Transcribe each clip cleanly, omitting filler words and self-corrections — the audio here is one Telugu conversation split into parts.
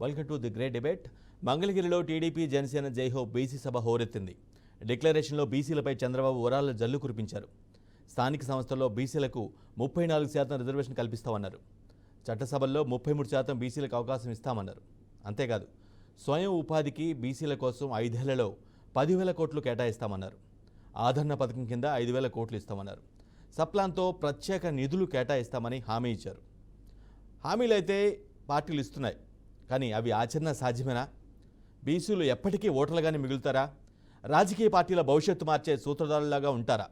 Welcome to the great debate. మంగళగిరిలో టీడీపీ జనసేన జైహో బీసీ సభ హోరెత్తింది. డిక్లరేషన్లో బీసీలపై చంద్రబాబు వరాల జల్లు కురిపించారు. స్థానిక సంస్థల్లో బీసీలకు 34% రిజర్వేషన్ కల్పిస్తామన్నారు. చట్టసభల్లో 33% బీసీలకు అవకాశం ఇస్తామన్నారు. అంతేకాదు స్వయం ఉపాధికి బీసీల కోసం 5 ఏళ్లలో 10,000 కోట్లు కేటాయిస్తామన్నారు. ఆదరణ పథకం కింద 5,000 కోట్లు ఇస్తామన్నారు. సప్లాన్తో ప్రత్యేక నిధులు కేటాయిస్తామని హామీ ఇచ్చారు. హామీలైతే పార్టీలు ఇస్తున్నాయి, కానీ అవి ఆచరణ సాధ్యమేనా? బీసీలు ఎప్పటికీ ఓటర్లుగానే మిగులుతారా? రాజకీయ పార్టీల భవిష్యత్తు మార్చే సూత్రధారులాగా ఉంటారా?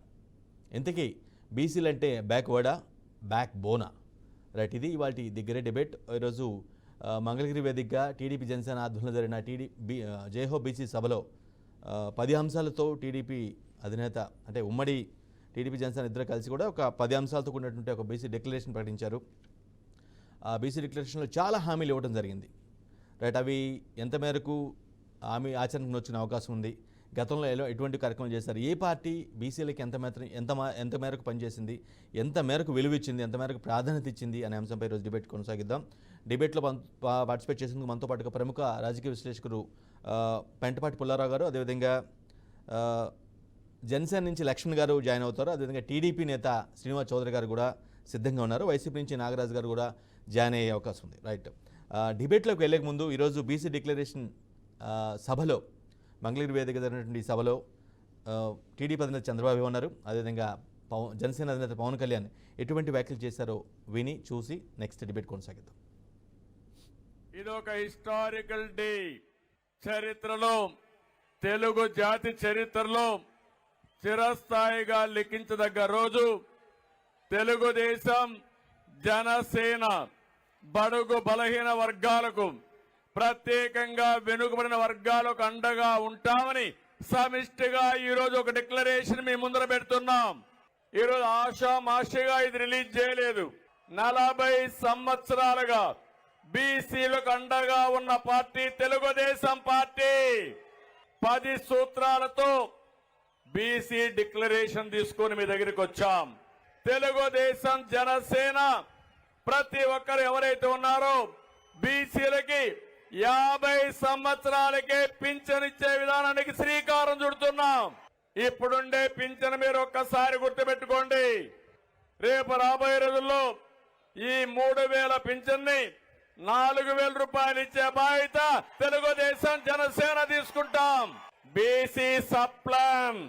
ఇంతకీ బీసీలంటే బ్యాక్వర్డా, బ్యాక్ బోనా? రైట్, ఇది ఇవాళ ది గ్రేట్ డిబేట్. ఈరోజు మంగళగిరి వేదికగా టీడీపీ జనసేన ఆధ్వర్యంలో జరిగిన జైహో బీసీ సభలో 10 అంశాలతో టీడీపీ అధినేత అంటే ఉమ్మడి టీడీపీ జనసేన ఇద్దరు కలిసి కూడా ఒక 10 అంశాలతో కూడినటువంటి ఒక బీసీ డిక్లరేషన్ ప్రకటించారు. ఆ బీసీ డిక్లరేషన్లో చాలా హామీలు ఇవ్వడం జరిగింది. రైట్, అవి ఎంత మేరకు హామీ ఆచరణకు వచ్చిన అవకాశం ఉంది, గతంలో ఎటువంటి కార్యక్రమాలు చేశారు, ఏ పార్టీ బీసీలకి ఎంత మేరకు పనిచేసింది, ఎంత మేరకు విలువిచ్చింది, ఎంత మేరకు ప్రాధాన్యత ఇచ్చింది అనే అంశంపై ఈరోజు డిబేట్ కొనసాగిద్దాం. డిబేట్లో పార్టిసిపేట్ చేసేందుకు మనతో పాటుగా ప్రముఖ రాజకీయ విశ్లేషకులు పెంటపాటి పుల్లారావు గారు, అదేవిధంగా జనసేన నుంచి లక్ష్మణ్ గారు జాయిన్ అవుతారు. అదేవిధంగా టీడీపీ నేత శ్రీనివాస్ చౌదరి గారు కూడా సిద్ధంగా ఉన్నారు. వైసీపీ నుంచి నాగరాజు గారు కూడా జాయిన్ అయ్యే అవకాశం ఉంది. రైట్, డిబేట్లోకి వెళ్ళే ముందు ఈరోజు బీసీ డిక్లరేషన్ సభలో మంగళగిరి వేదిక జరిగినటువంటి సభలో టీడీపీ అధినేత చంద్రబాబు ఉన్నారు. అదేవిధంగా జనసేన అధినేత పవన్ కళ్యాణ్ ఎటువంటి వ్యాఖ్యలు చేశారో విని చూసి నెక్స్ట్ డిబేట్ కొనసాగిద్దాం. ఇదొక హిస్టారికల్ డే. చరిత్రలో, తెలుగు జాతి చరిత్రలో చిరస్థాయిగా లిఖించదగ్గ రోజు. తెలుగుదేశం, జనసేన బడుగు బలహీన వర్గాలకు, ప్రత్యేకంగా వెనుకబడిన వర్గాలకు అండగా ఉంటామని సమిష్టిగా ఈరోజు ఒక డిక్లరేషన్ మీ ముందర పెడుతున్నాం. ఈరోజు ఆషామాషిగా ఇది రిలీజ్ చేయలేదు. 40 సంవత్సరాలుగా బీసీలకు అండగా ఉన్న పార్టీ తెలుగుదేశం పార్టీ. 10 సూత్రాలతో బీసీ డిక్లరేషన్ తీసుకొని మీ దగ్గరికి వచ్చాం. తెలుగుదేశం, జనసేన ప్రతి ఒక్కరు ఎవరైతే ఉన్నారో బీసీలకి 50 సంవత్సరాలకే పింఛన్ ఇచ్చే విధానానికి శ్రీకారం చుడుతున్నాం. ఇప్పుడుండే పింఛన్ మీరు ఒక్కసారి గుర్తుపెట్టుకోండి. రేపు రాబోయే రోజుల్లో ఈ 3,000 పింఛన్ని 4,000 రూపాయలు ఇచ్చే బాధ్యత తెలుగుదేశం, జనసేన తీసుకుంటాం. బీసీ సప్లాన్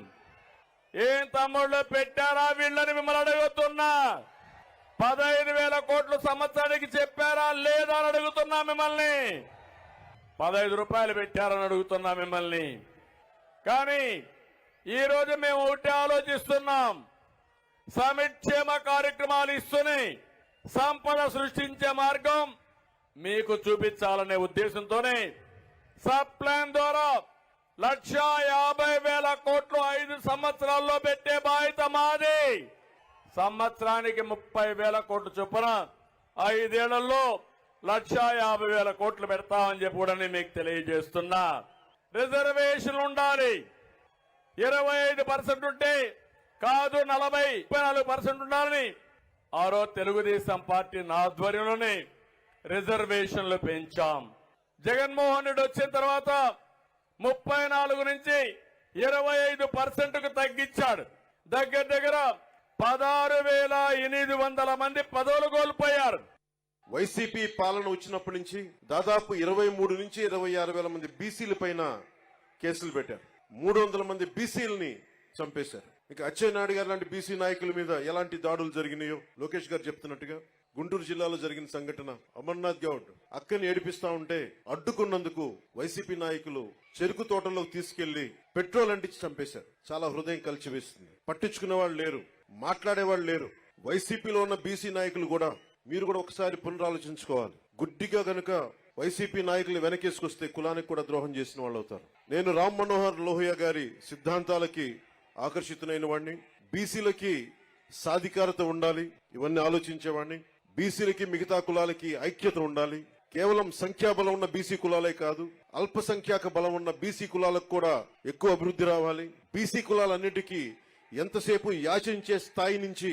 ఏం తమ్ముళ్ళు పెట్టారా వీళ్ళని మిమ్మల్ని అడుగుతున్నా. 15,000 కోట్లు సంవత్సరానికి చెప్పారా లేదా అని అడుగుతున్నా మిమ్మల్ని. 15 రూపాయలు పెట్టారని అడుగుతున్నా మిమ్మల్ని. కానీ ఈ రోజు మేము ఒకటి ఆలోచిస్తున్నాం. సంక్షేమ కార్యక్రమాలు ఇస్తూనే సంపద సృష్టించే మార్గం మీకు చూపించాలనే ఉద్దేశంతోనే సబ్ ప్లాన్ ద్వారా 1,50,000 కోట్లు 5 సంవత్సరాల్లో పెట్టే బాధ్యత మాది. సంవత్సరానికి 30,000 కోట్లు చొప్పున 5 ఏళ్లలో 1,50,000 కోట్లు పెడతామని చెప్పి కూడా మీకు తెలియజేస్తున్నా. రిజర్వేషన్ ఉండాలి. 25% ఉంటే కాదు, 40-34% ఉండాలని ఆ రోజు తెలుగుదేశం పార్టీ ఆధ్వర్యంలోనే రిజర్వేషన్లు పెంచాం. జగన్మోహన్ రెడ్డి వచ్చిన తర్వాత 34 నుంచి 25%కు తగ్గించాడు. దగ్గర 16,800 మంది పదవులు కోల్పోయారు. వైసీపీ పాలన వచ్చినప్పటి నుంచి దాదాపు 23 నుంచి 26,000 మంది బీసీల పైన కేసులు పెట్టారు. 300 మంది బీసీలని చంపేశారు. ఇక అచ్చెన్నాయుడు గారు లాంటి బీసీ నాయకుల మీద ఎలాంటి దాడులు జరిగినాయో లోకేష్ గారు చెప్తున్నట్టుగా గుంటూరు జిల్లాలో జరిగిన సంఘటన, అమర్నాథ్ గౌడ్ అక్కని ఏడిపిస్తా ఉంటే అడ్డుకున్నందుకు వైసీపీ నాయకులు చెరుకు తోటలోకి తీసుకెళ్లి పెట్రోల్ అంటించి చంపేశారు. చాలా హృదయం కలిచివేస్తుంది. పట్టించుకునే వాళ్ళు లేరు, మాట్లాడేవాళ్ళు లేరు. వైసీపీలో ఉన్న బీసీ నాయకులు కూడా మీరు కూడా ఒకసారి పునరాలోచించుకోవాలి. గుడ్డిగా గనుక వైసీపీ నాయకులు వెనకేసుకొస్తే కులానికి కూడా ద్రోహం చేసిన వాళ్ళు అవుతారు. నేను రామ్ మనోహర్ లోహియా గారి సిద్ధాంతాలకి ఆకర్షితులైన వాడిని. బీసీలకి సాధికారత ఉండాలి, ఇవన్నీ ఆలోచించేవాడిని. బీసీలకి మిగతా కులాలకి ఐక్యత ఉండాలి. కేవలం సంఖ్యాబలం ఉన్న బీసీ కులాలే కాదు, అల్పసంఖ్యాక బలం ఉన్న బీసీ కులాలకు కూడా ఎక్కువ అభివృద్ధి రావాలి. బీసీ కులాలన్నిటికీ ఎంతసేపు యాచించే స్థాయి నుంచి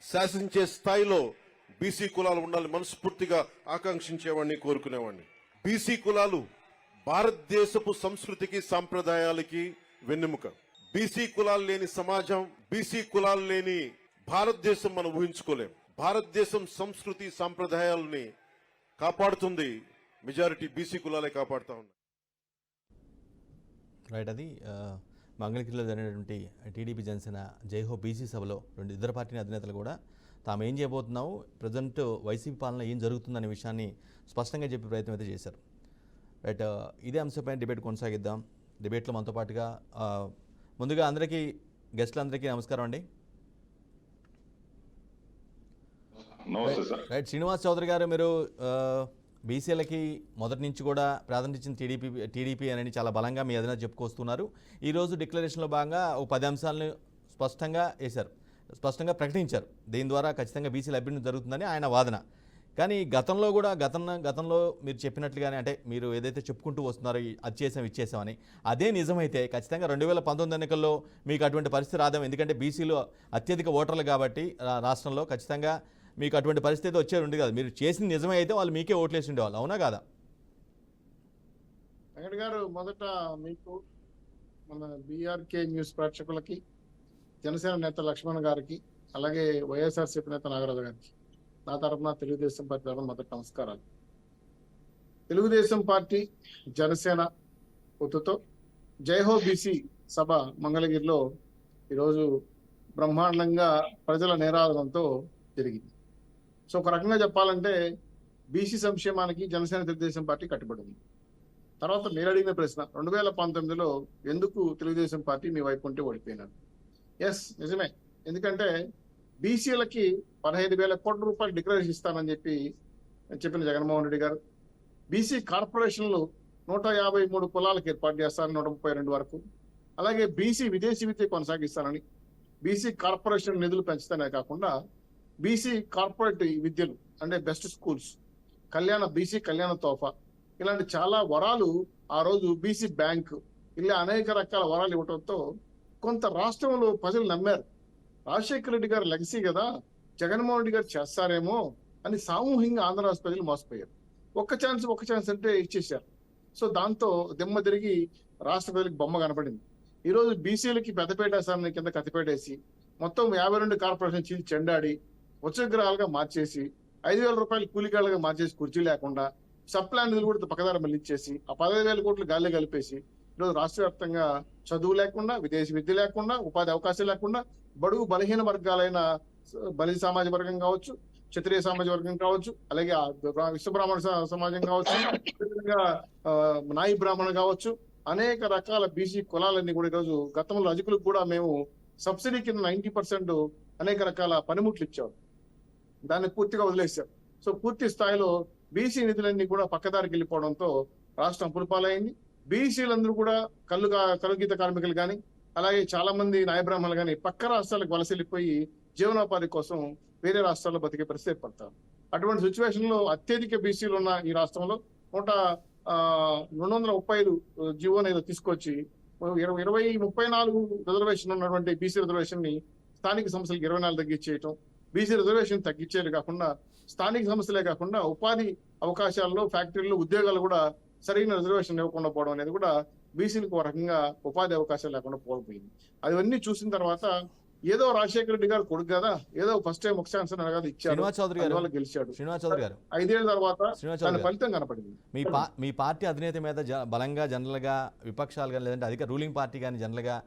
శాసించే స్థాయిలో బీసీ కులాలు ఉండాలి మనస్ఫూర్తిగా ఆకాంక్షించేవాడిని, కోరుకునేవాడిని. బీసీ కులాలు భారతదేశపు సంస్కృతికి సాంప్రదాయాలకి వెన్నెముక. బీసీ కులాలు లేని సమాజం, బీసీ కులాలు లేని భారతదేశం మనం ఊహించుకోలేం. భారతదేశం సంస్కృతి సాంప్రదాయాలని కాపాడుతుంది మెజారిటీ బీసీ కులాలే కాపాడుతా ఉన్నాయి. రైట్, అది మంగళగిరిలో జరిగినటువంటి టీడీపీ జనసేన జైహో బీసీ సభలో ఇద్దరు పార్టీ అధినేతలు కూడా తాము ఏం చేయబోతున్నాము, ప్రజెంట్ వైసీపీ పాలన ఏం జరుగుతుందనే విషయాన్ని స్పష్టంగా చెప్పే ప్రయత్నం అయితే చేశారు. రైట్, ఇదే అంశంపై డిబేట్ కొనసాగిద్దాం. డిబేట్లో మనతో పాటుగా ముందుగా అందరికీ గెస్టులందరికీ నమస్కారం అండి. రైట్, శ్రీనివాస్ చౌదరి గారు, మీరు బీసీలకి మొదటి నుంచి కూడా ప్రాధాన్యత ఇచ్చిన టీడీపీ అని చాలా బలంగా మీ అధినేత చెప్పుకొస్తున్నారు. ఈరోజు డిక్లరేషన్లో భాగంగా ఒక 10 అంశాలను స్పష్టంగా ప్రకటించారు. దీని ద్వారా ఖచ్చితంగా బీసీల అభ్యున్నతి జరుగుతుందని ఆయన వాదన. కానీ గతంలో మీరు చెప్పినట్లుగానే, అంటే మీరు ఏదైతే చెప్పుకుంటూ వస్తున్నారో అది చేసాం ఇది చేసామని, అదే నిజమైతే ఖచ్చితంగా 2019 ఎన్నికల్లో మీకు అటువంటి పరిస్థితి రాదాం. ఎందుకంటే బీసీలు అత్యధిక ఓటర్లు కాబట్టి రాష్ట్రంలో ఖచ్చితంగా మీకు అటువంటి పరిస్థితి వచ్చేది ఉంది కదా. మీరు చేసిన నిజమే అయితే వాళ్ళు మీకే ఓట్లేసి ఉండేవాళ్ళు, అవునా కాదా? వెంకట గారు, మొదట మీకు, మన బీఆర్కే న్యూస్ ప్రేక్షకులకి, జనసేన నేత లక్ష్మణ్ గారికి, అలాగే వైఎస్ఆర్సీపీ నేత నాగరాజు గారికి నా తరఫున తెలుగుదేశం పార్టీ తరఫున మొదటి నమస్కారాలు. తెలుగుదేశం పార్టీ జనసేన పొత్తుతో జైహో బీసీ సభ మంగళగిరిలో ఈరోజు బ్రహ్మాండంగా ప్రజల నిరాదరణతో జరిగింది. సో ఒక రకంగా చెప్పాలంటే బీసీ సంక్షేమానికి జనసేన తెలుగుదేశం పార్టీ కట్టుబడి ఉంది. తర్వాత మీరు అడిగిన ప్రశ్న, 2019లో ఎందుకు తెలుగుదేశం పార్టీ మీ వైపు ఉంటే ఓడిపోయినారు? ఎస్, నిజమే. ఎందుకంటే బీసీలకి 15,000 కోట్ల రూపాయలు డిక్లరేషన్ ఇస్తానని చెప్పిన జగన్మోహన్ రెడ్డి గారు, బీసీ కార్పొరేషన్లు 153 కులాలకు ఏర్పాటు చేస్తారని 132 వరకు, అలాగే బీసీ విదేశీ విద్య కొనసాగిస్తానని, బీసీ కార్పొరేషన్ నిధులు పెంచుతానే కాకుండా బీసీ కార్పొరేట్ విద్యలు అంటే బెస్ట్ స్కూల్స్, బీసీ కళ్యాణ తోఫా, ఇలాంటి చాలా వరాలు ఆ రోజు బీసీ బ్యాంక్, ఇలా అనేక రకాల వరాలు ఇవ్వడంతో కొంత రాష్ట్రంలో ప్రజలు నమ్మారు. రాజశేఖర రెడ్డి గారు లెగసీ కదా, జగన్మోహన్ రెడ్డి గారు చేస్తారేమో అని సామూహికంగా ఆంధ్ర రాష్ట్ర ప్రజలు మోసపోయారు. ఒక్క ఛాన్స్ అంటే ఇచ్చేశారు. సో దాంతో దిమ్మ తిరిగి రాష్ట్ర ప్రజలకు బొమ్మ కనపడింది. ఈరోజు బీసీలకి పెద్దపేట అసెంబ్లీ కింద కత్తిపేటేసి మొత్తం 52 కార్పొరేషన్ చీల్చి చెండాడి ఉచ్చగ్రహాలుగా మార్చేసి 5,000 రూపాయలు కూలికాళ్ళగా మార్చేసి కుర్చీ లేకుండా సప్లాన్ నిధులు కూడా పక్కదారి మళ్ళిచ్చేసి ఆ 15,000 కోట్లు గాలి కలిపేసి ఈరోజు రాష్ట్ర వ్యాప్తంగా చదువు లేకుండా, విదేశీ విద్య లేకుండా, ఉపాధి అవకాశం లేకుండా బడుగు బలహీన వర్గాలైన బలిజ సామాజిక వర్గం కావచ్చు, క్షత్రియ సామాజిక వర్గం కావచ్చు, అలాగే విశ్వబ్రాహ్మణ సమాజం కావచ్చు, నాయి బ్రాహ్మణ కావచ్చు, అనేక రకాల బీసీ కులాలన్నీ కూడా ఈరోజు గతంలో రజకులకు కూడా మేము సబ్సిడీ కింద 90% అనేక రకాల పనిముట్లు ఇచ్చాం. దాన్ని పూర్తిగా వదిలేశారు. సో పూర్తి స్థాయిలో బీసీ నిధులన్నీ కూడా పక్కదారికి వెళ్ళిపోవడంతో రాష్ట్రం అప్పుల పాలైంది. బీసీలందరూ కూడా కలుగీత కార్మికులు కానీ, అలాగే చాలా మంది నాయబ్రాహ్మణులు కానీ పక్క రాష్ట్రాలకు వలస వెళ్ళిపోయి జీవనోపాధి కోసం వేరే రాష్ట్రాల్లో బతికే పరిస్థితి ఏర్పడతారు. అటువంటి సిచ్యువేషన్ లో అత్యధిక బీసీలు ఉన్న ఈ రాష్ట్రంలో 235 జీవో ఏదో తీసుకొచ్చి 34 రిజర్వేషన్ ఉన్నటువంటి బీసీ రిజర్వేషన్ ని స్థానిక సంస్థలకు 24 తగ్గించేయటం, బీసీ రిజర్వేషన్ తగ్గించేది కాకుండా స్థానిక సంస్థలే కాకుండా ఉపాధి అవకాశాల్లో, ఫ్యాక్టరీల్లో, ఉద్యోగాలు కూడా సరైన రిజర్వేషన్ ఇవ్వకుండా పోవడం అనేది కూడా బీసీలకు ఒక రకంగా ఉపాధి అవకాశాలు లేకుండా పోయిపోయింది. అవన్నీ చూసిన తర్వాత ఏదో రాజశేఖర రెడ్డి గారు కొడుకు కదా, ఏదో ఫస్ట్ టైం ఒక ఛాన్స్ ఇచ్చాడు, గెలిచాడు. 5 ఏళ్ల తర్వాత దాని ఫలితం కనపడింది. మీ పార్టీ అధినేత మీద బలంగా జనరల్ గా విపక్షాలు కానీ లేదంటే అధిక రూలింగ్ పార్టీ కానీ జనరల్ గా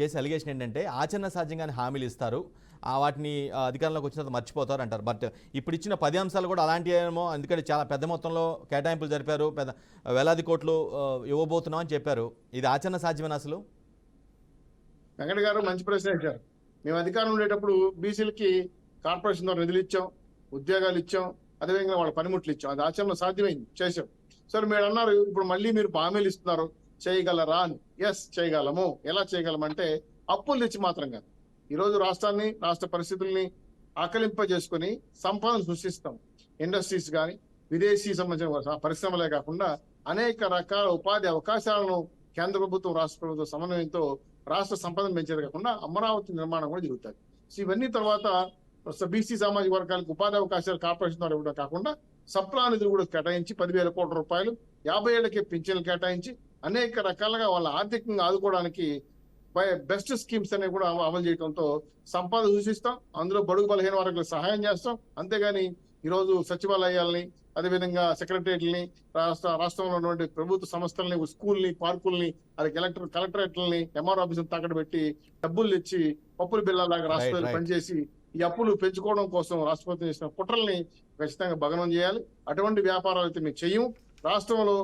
చేసే అలిగేషన్ ఏంటంటే ఆచరణ సాధ్యంగానే హామీలు ఇస్తారు, వాటిని అధికారంలోకి వచ్చిన తర్వాత మర్చిపోతారు అంటారు. బట్ ఇప్పుడు ఇచ్చిన 10 అంశాలు కూడా అలాంటివేమో, ఎందుకంటే చాలా పెద్ద మొత్తంలో కేటాయింపులు జరిపారు, వేలాది కోట్లు ఇవ్వబోతున్నాం అని చెప్పారు. ఇది ఆచరణ సాధ్యమేనా అసలు? వెంకట గారు మంచి ప్రశ్న ఇచ్చారు. మేము అధికారం ఉండేటప్పుడు బీసీలకి కార్పొరేషన్ ద్వారా నిధులు ఇచ్చాం, ఉద్యోగాలు ఇచ్చాం, అదేవిధంగా వాళ్ళ పనిముట్లు ఇచ్చాం. అది ఆచరణ సాధ్యమైంది, చేసాం. సరే, మీరు అన్నారు ఇప్పుడు మళ్ళీ మీరు హామీలు ఇస్తున్నారు, చేయగలరా అని. ఎస్, చేయగలము. ఎలా చేయగలమంటే అప్పులు తెచ్చి మాత్రం కాదు. ఈరోజు రాష్ట్రాన్ని, రాష్ట్ర పరిస్థితుల్ని ఆకలింపజేసుకుని సంపదను సృష్టిస్తాం. ఇండస్ట్రీస్ కానీ, విదేశీ సంబంధించిన పరిశ్రమలే కాకుండా అనేక రకాల ఉపాధి అవకాశాలను కేంద్ర ప్రభుత్వం, రాష్ట్ర ప్రభుత్వం సమన్వయంతో రాష్ట్ర సంపదను పెంచేది కాకుండా అమరావతి నిర్మాణం కూడా జరుగుతుంది. సో ఇవన్నీ తర్వాత బీసీ సామాజిక వర్గాలకు ఉపాధి అవకాశాలు కార్పొరేషన్ ద్వారా ఇవ్వడం కాకుండా సప్లా నిధులు కూడా కేటాయించి 10,000 కోట్ల రూపాయలు 50 ఏళ్లకే పింఛన్లు కేటాయించి అనేక రకాలుగా వాళ్ళ ఆర్థికంగా ఆదుకోవడానికి బెస్ట్ స్కీమ్స్ అనేవి కూడా అమలు చేయడంతో సంపద సూచిస్తాం, అందులో బడుగు బలహీన వర్గాలకు సహాయం చేస్తాం. అంతేగాని ఈరోజు సచివాలయాల్ని, అదేవిధంగా సెక్రటరియట్లని, రాష్ట్రంలో ఉన్నటువంటి ప్రభుత్వ సంస్థల్ని, స్కూల్ని, పార్కుల్ని, అది కలెక్టరేట్లని, ఎంఆర్ ఆఫీసులు తాకట్టు పెట్టి డబ్బులు తెచ్చి పప్పుల బిళ్ళలాగా రాష్ట్రాలు right. పనిచేసి ఈ అప్పులు పెంచుకోవడం కోసం రాష్ట్రపతి చేసిన కుట్రల్ని ఖచ్చితంగా భగ్నం చేయాలి. అటువంటి వ్యాపారాలు అయితే మేము చెయ్యం. రాష్ట్రంలో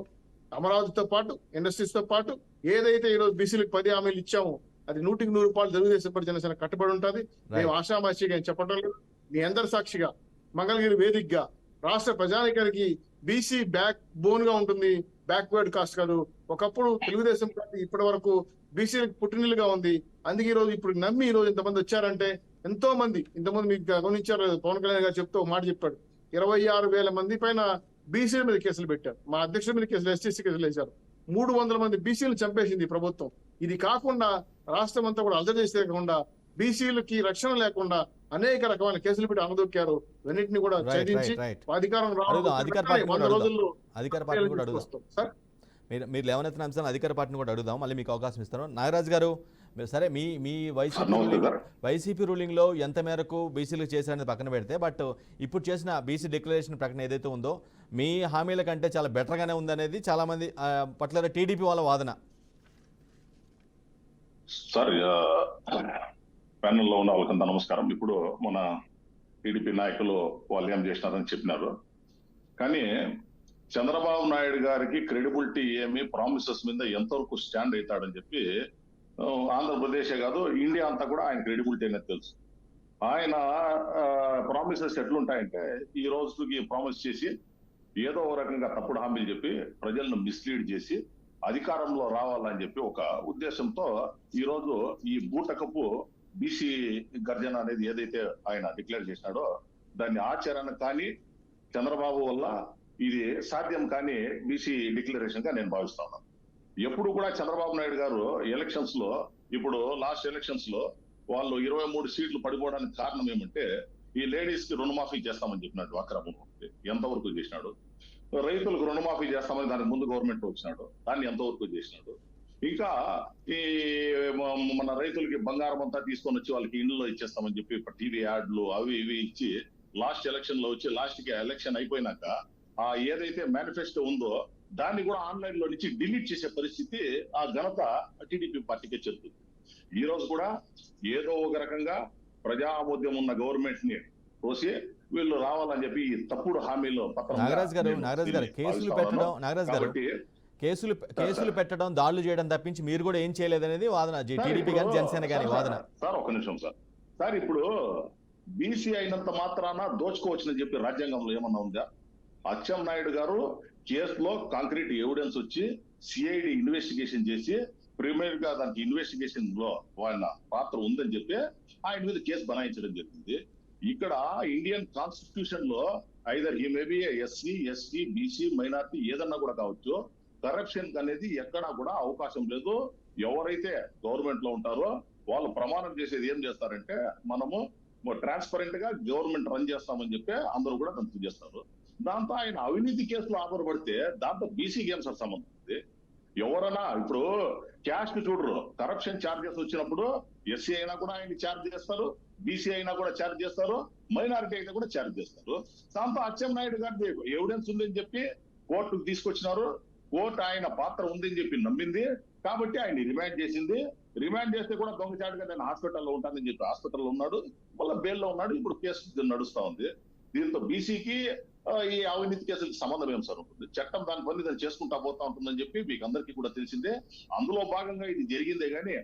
అమరావతితో పాటు ఇండస్ట్రీస్ తో పాటు ఏదైతే ఈరోజు బీసీలకు 10 హామీలు ఇచ్చామో అది 100% తెలుగుదేశం పార్టీ జనసేన కట్టుబడి ఉంటుంది. మేము ఆశామాషిగా చెప్పడం లేదు. మీ అందరి సాక్షిగా మంగళగిరి వేదికగా రాష్ట్ర ప్రజానికానికి బీసీ బ్యాక్ బోన్ గా ఉంటుంది, బ్యాక్వర్డ్ కాస్ట్ కాదు. ఒకప్పుడు తెలుగుదేశం పార్టీ ఇప్పటి వరకు బీసీలకు పుట్టినీళ్ళుగా ఉంది. అందుకే ఈ రోజు ఇప్పుడు నమ్మి ఈ రోజు ఇంతమంది వచ్చారంటే ఎంతో మంది, ఇంతమంది మీకు గమనించారు, పవన్ కళ్యాణ్ గారు చెప్తూ ఒక మాట చెప్పాడు, 26,000 మంది పైన బీసీల మీద కేసులు పెట్టారు, మా అధ్యక్షుల మీద కేసులు, ఎస్టీసీ కేసులు వేశారు. 300 మంది బీసీలు చంపేసింది ఈ ప్రభుత్వం. ఇది కాకుండా రాష్ట్రం అంతా కూడా అలజడి చేసే కాకుండా బీసీలకి రక్షణ లేకుండా అనేక రకమైన కేసులు పెట్టి అనదొక్కారు. ఇవన్నింటినీ కూడా ఛేదించి అధికారం అడుగుదాం, అధికార పార్టీని కూడా 100 అడుగుదాం. రోజుల్లో అధికార పార్టీని కూడా అడుగుదాం. సార్ మీరు లేవనెత్తిన అంశాలను అధికార పార్టీని కూడా అడుగుదాం, మళ్ళీ మీకు అవకాశం ఇస్తాను. నాగరాజు గారు, మీరు సరే మీ వైసీపీ రూలింగ్లో ఎంత మేరకు బీసీలకు చేశారనేది పక్కన పెడితే, బట్ ఇప్పుడు చేసిన బీసీ డిక్లరేషన్ ప్రకటన ఏదైతే ఉందో మీ హామీల కంటే చాలా బెటర్గానే ఉందనేది చాలామంది పట్ల టీడీపీ వాళ్ళ వాదన. సార్, ప్యానెల్లో ఉన్న వాళ్ళకంతా నమస్కారం. ఇప్పుడు మన టీడీపీ నాయకులు వాళ్ళు ఏం చేసినారని చెప్పినారు, కానీ చంద్రబాబు నాయుడు గారికి క్రెడిబిలిటీ ఏమి, ప్రామిసెస్ మీద ఎంతవరకు స్టాండ్ అవుతాడని చెప్పి ఆంధ్రప్రదేశే కాదు ఇండియా అంతా కూడా ఆయన క్రెడిబిలిటీ అనేది తెలుసు. ఆయన ప్రామిసెస్ ఎట్లుంటాయంటే, ఈ రోజుకి ప్రామిస్ చేసి ఏదో ఒక రకంగా తప్పుడు హామీలు చెప్పి ప్రజలను మిస్లీడ్ చేసి అధికారంలో రావాలని చెప్పి ఒక ఉద్దేశంతో ఈ రోజు ఈ బూటకపు బీసీ గర్జన అనేది ఏదైతే ఆయన డిక్లేర్ చేసినాడో దాన్ని ఆచరణ కానీ చంద్రబాబు వల్ల ఇది సాధ్యం కానీ బీసీ డిక్లరేషన్ గా నేను భావిస్తాను. ఎప్పుడు కూడా చంద్రబాబు నాయుడు గారు ఎలక్షన్స్ లో, ఇప్పుడు లాస్ట్ ఎలక్షన్స్ లో వాళ్ళు 23 సీట్లు పడిపోవడానికి కారణం ఏమంటే ఈ లేడీస్ కి రుణమాఫీ చేస్తామని చెప్పినాడు, డ్వాక్రా రుణమాఫీ ఎంతవరకు చేసినాడు, రైతులకు రుణమాఫీ చేస్తామని దానికి ముందు గవర్నమెంట్ వచ్చినాడు, దాన్ని ఎంతవరకు చేసినాడు, ఇంకా ఈ మన రైతులకి బంగారం అంతా తీసుకొని వచ్చి వాళ్ళకి ఇండ్లలో ఇచ్చేస్తామని చెప్పి టీవీ యాడ్లు అవి ఇవి ఇచ్చి లాస్ట్ ఎలక్షన్ లో వచ్చి లాస్ట్ కి ఎలక్షన్ అయిపోయినాక ఆ ఏదైతే మేనిఫెస్టో ఉందో దాన్ని కూడా ఆన్లైన్ లో నుంచి డిలీట్ చేసే పరిస్థితి ఆ ఘనత టీడీపీ పార్టీకే చెందుతుంది. ఈ రోజు కూడా ఏదో ఒక రకంగా ప్రజా ఆమోద్యం ఉన్న గవర్నమెంట్ ని తోసి వీళ్ళు రావాలని చెప్పి ఈ తప్పుడు హామీలో నాగరాజు గారు కేసులు పెట్టడం, దాడులు చేయడం తప్పించి మీరు కూడా ఏం చేయలేదనేది వాదన, టీడీపీ కానీ జనసేన కానీ వాదన. సార్ ఒక నిమిషం సార్, ఇప్పుడు బీసీ అయినంత మాత్రాన దోచుకోవచ్చని చెప్పి రాజ్యాంగంలో ఏమన్నా ఉందా? అచ్చెన్నాయుడు గారు కేసులో కాంక్రీట్ ఎవిడెన్స్ వచ్చి సిఐడి ఇన్వెస్టిగేషన్ చేసి ప్రీమియర్ గా దానికి ఇన్వెస్టిగేషన్ లో ఆయన పాత్ర ఉందని చెప్పి ఆయన మీద కేసు బనాయించడం జరిగింది. ఇక్కడ ఇండియన్ కాన్స్టిట్యూషన్ లో either he maybe SC, ST, BC, minority ఏదన్నా కూడా కావచ్చు, కరప్షన్ అనేది ఎక్కడా కూడా అవకాశం లేదు. ఎవరైతే గవర్నమెంట్ లో ఉంటారో వాళ్ళు ప్రమాణం చేసేది ఏం చేస్తారంటే, మనము ట్రాన్స్పరెంట్ గా గవర్నమెంట్ రన్ చేస్తామని చెప్పి అందరూ కూడా కన్సిడర్ చేస్తారు. దాంతో ఆయన అవినీతి కేసులో ఆధారపడితే దాంతో బీసీ గేమ్స్ సంబంధం ఉంది. ఎవరైనా ఇప్పుడు క్యాస్ట్ చూడరు, కరప్షన్ ఛార్జెస్ వచ్చినప్పుడు ఎస్సీ అయినా కూడా ఆయన ఛార్జ్ చేస్తారు, బీసీ అయినా కూడా ఛార్జ్ చేస్తారు, మైనారిటీ అయినా కూడా ఛార్జ్ చేస్తారు. దాంతో అచ్చెన్నాయుడు గారి ఎవిడెన్స్ ఉందని చెప్పి కోర్టుకు తీసుకొచ్చినారు. కోర్టు ఆయన పాత్ర ఉందని చెప్పి నమ్మింది కాబట్టి ఆయన రిమాండ్ చేసింది. రిమాండ్ చేస్తే కూడా దొంగచాటుగా నేను హాస్పిటల్లో ఉంటానని చెప్పి హాస్పిటల్లో ఉన్నాడు, మళ్ళీ బెయిల్లో ఉన్నాడు. ఇప్పుడు కేసు నడుస్తా ఉంది. దీంతో బీసీకి ఈ అవినీతి కేసులకి సంబంధం ఏం సార్ ఉంటుంది? చట్టం దాని పని దాన్ని చేసుకుంటా పోతా ఉంటుందని చెప్పి మీకు అందరికీ కూడా తెలిసిందే. అందులో భాగంగా ఇది జరిగిందే గానీ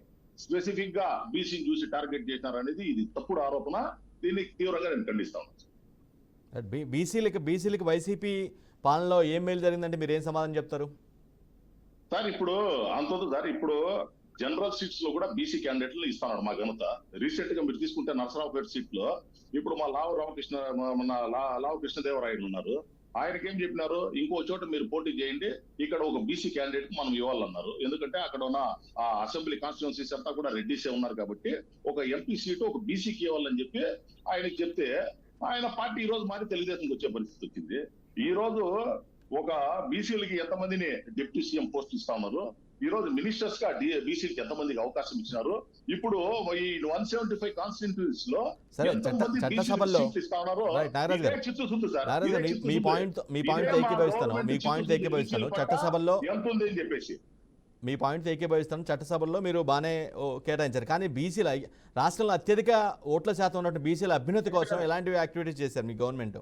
స్పెసిఫిక్ గా బీసీని చూసి టార్గెట్ చేసినారనేది ఇది తప్పుడు ఆరోపణ. దీన్ని తీవ్రంగా నేను ఖండిస్తా ఉన్నాను. బీసీలకి వైసీపీ పాలనలో ఏం మేలు జరిగిందంటే మీరు ఏం సమాధానం చెప్తారు సార్? ఇప్పుడు అంతదు సార్, ఇప్పుడు జనరల్ సీట్స్ లో కూడా బీసీ క్యాండిడేట్లు ఇస్తున్నారు మా ఘనత. రీసెంట్ గా మీరు తీసుకుంటే నరసరావుపేట సీట్ లో ఇప్పుడు మా లావు కృష్ణదేవరాయలు ఉన్నారు. ఆయనకి ఏం చెప్పినారు, ఇంకో చోట మీరు పోటీ చేయండి, ఇక్కడ ఒక బీసీ క్యాండిడేట్ మనం ఇవ్వాలన్నారు. ఎందుకంటే అక్కడ ఉన్న ఆ అసెంబ్లీ కాన్స్టిట్యున్సీస్ అంతా కూడా రెడ్డిసే ఉన్నారు కాబట్టి ఒక ఎంపీ సీటు ఒక బీసీకి ఇవ్వాలని చెప్పి ఆయనకి చెప్తే ఆయన పార్టీ ఈ రోజు మారి తెలుగుదేశంకి వచ్చే పరిస్థితి వచ్చింది. ఈ రోజు ఒక బీసీలకి ఎంతమందిని డిప్యూటీ సీఎం పోస్ట్ ఇస్తా ఉన్నారు, ఈ రోజు మినిస్టర్స్ గా బీసీలకి ఎంతమందికి అవకాశం ఇచ్చినారు. ఇప్పుడు ఈ 175 కాన్స్టిట్యూన్సీస్ లో సరే, ఎంతమంది చట్టసభల్లో BC ఇస్తా ఉన్నారు. రైట్, నాగరాజ్ గారు, ఇదే చిత్తు సుద్దు సార్. నాగరాజ్ గారు, ఇదే చిత్తు మీ సుద్దు. పాయింట్ ఇదే మా ఏకీభవిస్తాను, గవర్నమెంట్ మీ చిత్తు పాయింట్ సుద్దు ఏకీభవిస్తాను. BC చట్టసభల్లో ఎంత ఉంది అని చెప్పేసి మీ పాయింట్ ఏకీభవిస్తాను. చట్టసభల్లో మీరు బాగానే కేటాయించారు. కానీ బీసీల రాష్ట్రంలో అత్యధిక ఓట్ల శాతం ఉన్నట్టు బీసీల అభ్యున్నతి కోసం ఎలాంటి యాక్టివిటీస్ చేశారు మీ గవర్నమెంట్?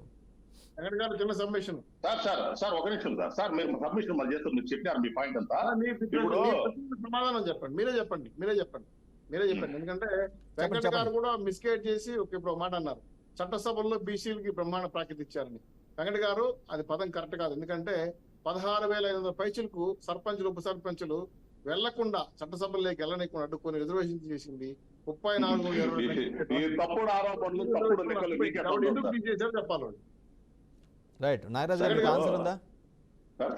వెంకట గారు చిన్న సబ్మిషన్. సార్ ఒక నిమిషం సార్ మీరు సబ్మిషన్ మళ్ళీ చేస్తారు. మీరు చెప్పినారు మీ పాయింట్ అంతా. ఇప్పుడు సమాధానం చెప్పండి, మీరే చెప్పండి. ఎందుకంటే వెంకట గారు కూడా మిస్గైడ్ చేసి ఇప్పుడు ఒక మాట అన్నారు, చట్టసభల్లో బీసీలకి బ్రహ్మాండ ప్రాఖ్యత ఇచ్చారని. వెంకట గారు అది పదం కరెక్ట్ కాదు. ఎందుకంటే 16,500 పైచులకు సర్పంచులు ఉప సర్పంచులు వెళ్లకుండా చట్టసభల్లోకి వెళ్ళనికుండా అడ్డుకొని రిజర్వేషన్ చేసింది. 34 ఈ తప్పుడు ఆరోపణలు తప్పుడు లెక్కలు మీకే అర్థం ఎందుకు అవుతాయి. తీసేసారు చెప్పాలి వాళ్ళు. రైట్, నాగరాజ్ గారు, మీకు ఆన్సర్ ఉందా?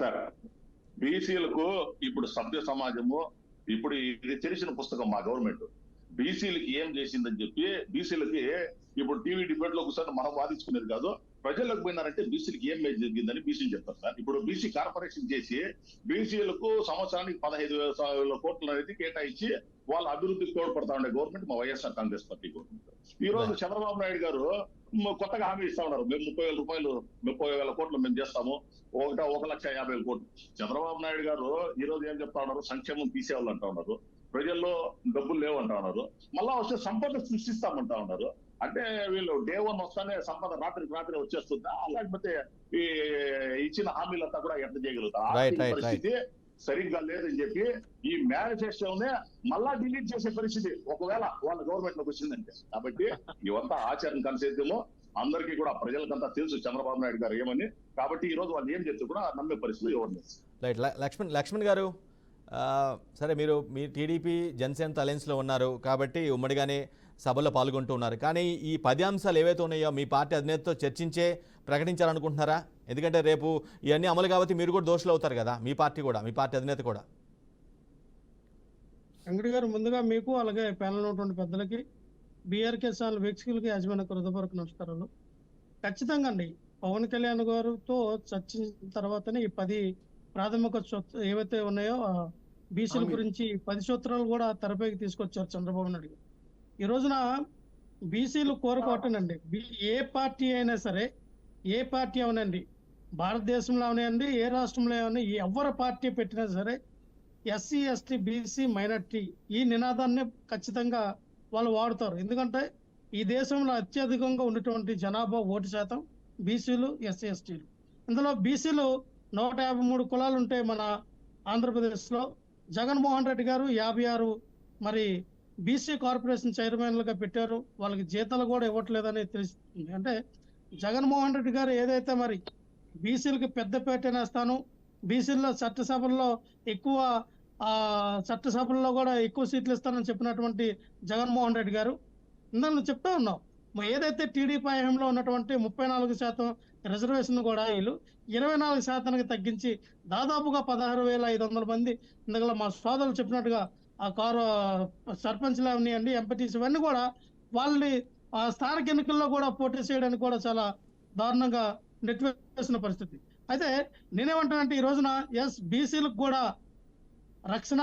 సార్ బీసీలకు ఇప్పుడు సభ్య సమాజము ఇప్పుడు ఇది తెలిసిన పుస్తకం మా గవర్నమెంట్. బీసీలకి ఏం చేసిందని చెప్పి బీసీలకి ఇప్పుడు టీవీ డిబేట్ లో ఒకసారి మనం వాదించుకునేది కాదు, ప్రజలకు పోయినారంటే బీసీలకి ఏం మేలు జరిగిందని బీసీలు చెప్తారు సార్. ఇప్పుడు బీసీ కార్పొరేషన్ చేసి బీసీలకు సంవత్సరానికి 15,000 కోట్లు అనేది కేటాయించి వాళ్ళ అభివృద్ధికి తోడ్పడతా ఉండే గవర్నమెంట్ మా వైఎస్ఆర్ కాంగ్రెస్ పార్టీ గవర్నమెంట్. ఈ రోజు చంద్రబాబు నాయుడు గారు కొత్తగా హామీ ఇస్తా ఉన్నారు, మేము 30,000 కోట్లు మేము చేస్తాము, 1,50,000 కోట్లు. చంద్రబాబు నాయుడు గారు ఈ రోజు ఏం చెప్తా ఉన్నారు, సంక్షేమం తీసేవాళ్ళు అంటా ఉన్నారు, ప్రజల్లో డబ్బులు లేవు అంటా ఉన్నారు, మళ్ళా వస్తే సంపద సృష్టిస్తామంటా ఉన్నారు. అంటే వీళ్ళు డే 1 వస్తానే సంపద రాత్రికి రాత్రి వచ్చేస్తుందా, లేకపోతే ఈ ఇచ్చిన హామీలంతా కూడా ఎట్లా చేయగలుగుతారు? ఆర్థిక పరిస్థితి సరిగ్గా లేదని చెప్పి ఈ మేనిఫెస్టోనే మళ్ళా డిలీట్ చేసే పరిస్థితి ఒకవేళ వాళ్ళ గవర్నమెంట్ లోకి వచ్చిందంటే. కాబట్టి ఇవంతా ఆచరణ కనిసేద్దామో అందరికీ కూడా ప్రజలకంతా తెలుసు చంద్రబాబు నాయుడు గారు ఏమని. కాబట్టి ఈ రోజు వాళ్ళు ఏం చెప్తే కూడా నమ్మే పరిస్థితి ఎవరు. రైట్, లక్ష్మణ్ గారు, సరే మీరు మీ టీడీపీ జనసేన అలయన్స్లో ఉన్నారు కాబట్టి ఉమ్మడిగానే సభలో పాల్గొంటూ ఉన్నారు. కానీ ఈ 10 అంశాలు ఏవైతే ఉన్నాయో మీ పార్టీ అధినేతతో చర్చించే ప్రకటించాలనుకుంటున్నారా? ఎందుకంటే రేపు ఇవన్నీ అమలు కాబట్టి మీరు కూడా దోషులు అవుతారు కదా, మీ పార్టీ అధినేత కూడా. వెంకట గారు, ముందుగా మీకు అలాగే ప్యానల్ ఉన్నటువంటి పెద్దలకి, బీఆర్కే ఛానల్ వీక్షకులకి యాజమాన్య హృదయపూర్వక నమస్కారాలు. ఖచ్చితంగా అండి, పవన్ కళ్యాణ్ గారితో చర్చించిన తర్వాతనే ఈ 10 ప్రాథమిక ఏవైతే ఉన్నాయో బీసీల గురించి 10 సూత్రాలు కూడా తెరపైకి తీసుకొచ్చారు చంద్రబాబు నాయుడు గారు. ఈ రోజున బీసీలు కోరుకోవటనండి, ఏ పార్టీ అయినా సరే, ఏ పార్టీ అవనండి, భారతదేశంలో అవనండి, ఏ రాష్ట్రంలో అవని, ఎవరి పార్టీ పెట్టినా సరే ఎస్సీ ఎస్టీ బీసీ మైనార్టీ ఈ నినాదాన్ని ఖచ్చితంగా వాళ్ళు వాడుతారు. ఎందుకంటే ఈ దేశంలో అత్యధికంగా ఉన్నటువంటి జనాభా ఓటు శాతం బీసీలు, ఎస్సీ ఎస్టీలు. ఇందులో బీసీలు 153 కులాలు ఉంటాయి మన ఆంధ్రప్రదేశ్లో. జగన్మోహన్ రెడ్డి గారు 56 మరి బీసీ కార్పొరేషన్ చైర్మన్లుగా పెట్టారు. వాళ్ళకి జీతాలు కూడా ఇవ్వట్లేదని తెలుస్తుంది. అంటే జగన్మోహన్ రెడ్డి గారు ఏదైతే మరి బీసీలకి పెద్దపేట వేస్తాను, బీసీల్లో చట్టసభల్లో ఎక్కువ చట్టసభల్లో కూడా ఎక్కువ సీట్లు ఇస్తానని చెప్పినటువంటి జగన్మోహన్ రెడ్డి గారు, ఇందులో చెప్తా ఉన్నాం, ఏదైతే టీడీపీ హయాంలో ఉన్నటువంటి 34% రిజర్వేషన్ కూడా వీళ్ళు 24% తగ్గించి దాదాపుగా 16,500 మంది, ఇందులో మా సోదరులు చెప్పినట్టుగా ఆ సర్పంచ్లు అవనివ్వండి, ఎంపీటీసీ ఇవన్నీ కూడా వాళ్ళని స్థానిక ఎన్నికల్లో కూడా పోటీ చేయడానికి కూడా చాలా దారుణంగా నెట్టివేసిన పరిస్థితి. అయితే నేనేమంటానంటే ఈ రోజున బీసీలకు కూడా రక్షణ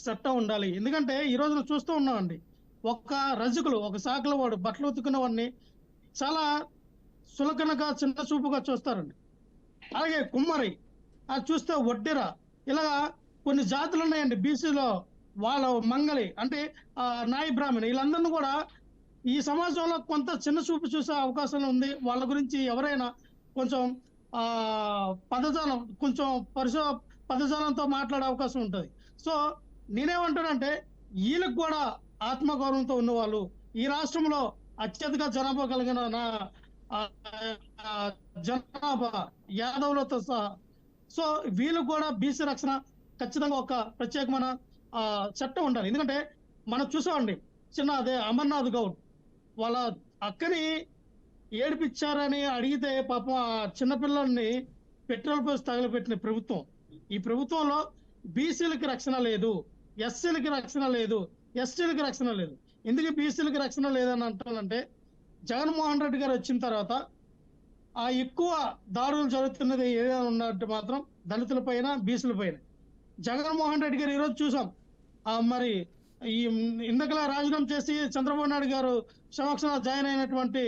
చట్టం ఉండాలి. ఎందుకంటే ఈ రోజున చూస్తూ ఉన్నామండి, ఒక రజకులు, ఒక సాకుల వాడు బట్టలు ఉతుకున్న వాడిని చాలా సులకనగా చిన్న చూపుగా చూస్తారండి. అలాగే కుమ్మరి అది చూస్తే వడ్డెర, ఇలాగా కొన్ని జాతులు ఉన్నాయండి బీసీలో. వాళ్ళ మంగళి అంటే నాయి బ్రాహ్మణి, వీళ్ళందరినీ కూడా ఈ సమాజంలో కొంత చిన్న చూపు చూసే అవకాశం ఉంది. వాళ్ళ గురించి ఎవరైనా కొంచెం పదజాలం, కొంచెం పదజాలంతో మాట్లాడే అవకాశం ఉంటుంది. సో నేనేమంటానంటే వీళ్ళకి కూడా ఆత్మగౌరవంతో ఉన్నవాళ్ళు, ఈ రాష్ట్రంలో అత్యధిక జనాభా కలిగిన జనాభా యాదవులతో సహా, సో వీళ్ళకు కూడా బీసీ రక్షణ ఖచ్చితంగా ఒక ప్రత్యేకమైన చట్టం ఉండాలి. ఎందుకంటే మనం చూసామండి, చిన్న అదే అమర్నాథ్ గౌడ్ వాళ్ళ అక్కని ఏడిపించారని అడిగితే పాపం ఆ చిన్నపిల్లల్ని పెట్రోల్ పోసి తగలబెట్టిన ప్రభుత్వం. ఈ ప్రభుత్వంలో బీసీలకి రక్షణ లేదు, ఎస్సీలకి రక్షణ లేదు, ఎస్టీలకి రక్షణ లేదు. ఎందుకు బీసీలకి రక్షణ లేదని అంటానంటే, జగన్మోహన్ రెడ్డి గారు వచ్చిన తర్వాత ఆ ఎక్కువ దాడులు జరుగుతున్నది ఏదైనా ఉన్నట్టు మాత్రం దళితుల పైన, బీసీల పైన. జగన్మోహన్ రెడ్డి గారు ఈరోజు చూసాం, మరి ఈ ఇందకలా రాజీనామా చేసి చంద్రబాబు నాయుడు గారు సమక్షంలో జాయిన్ అయినటువంటి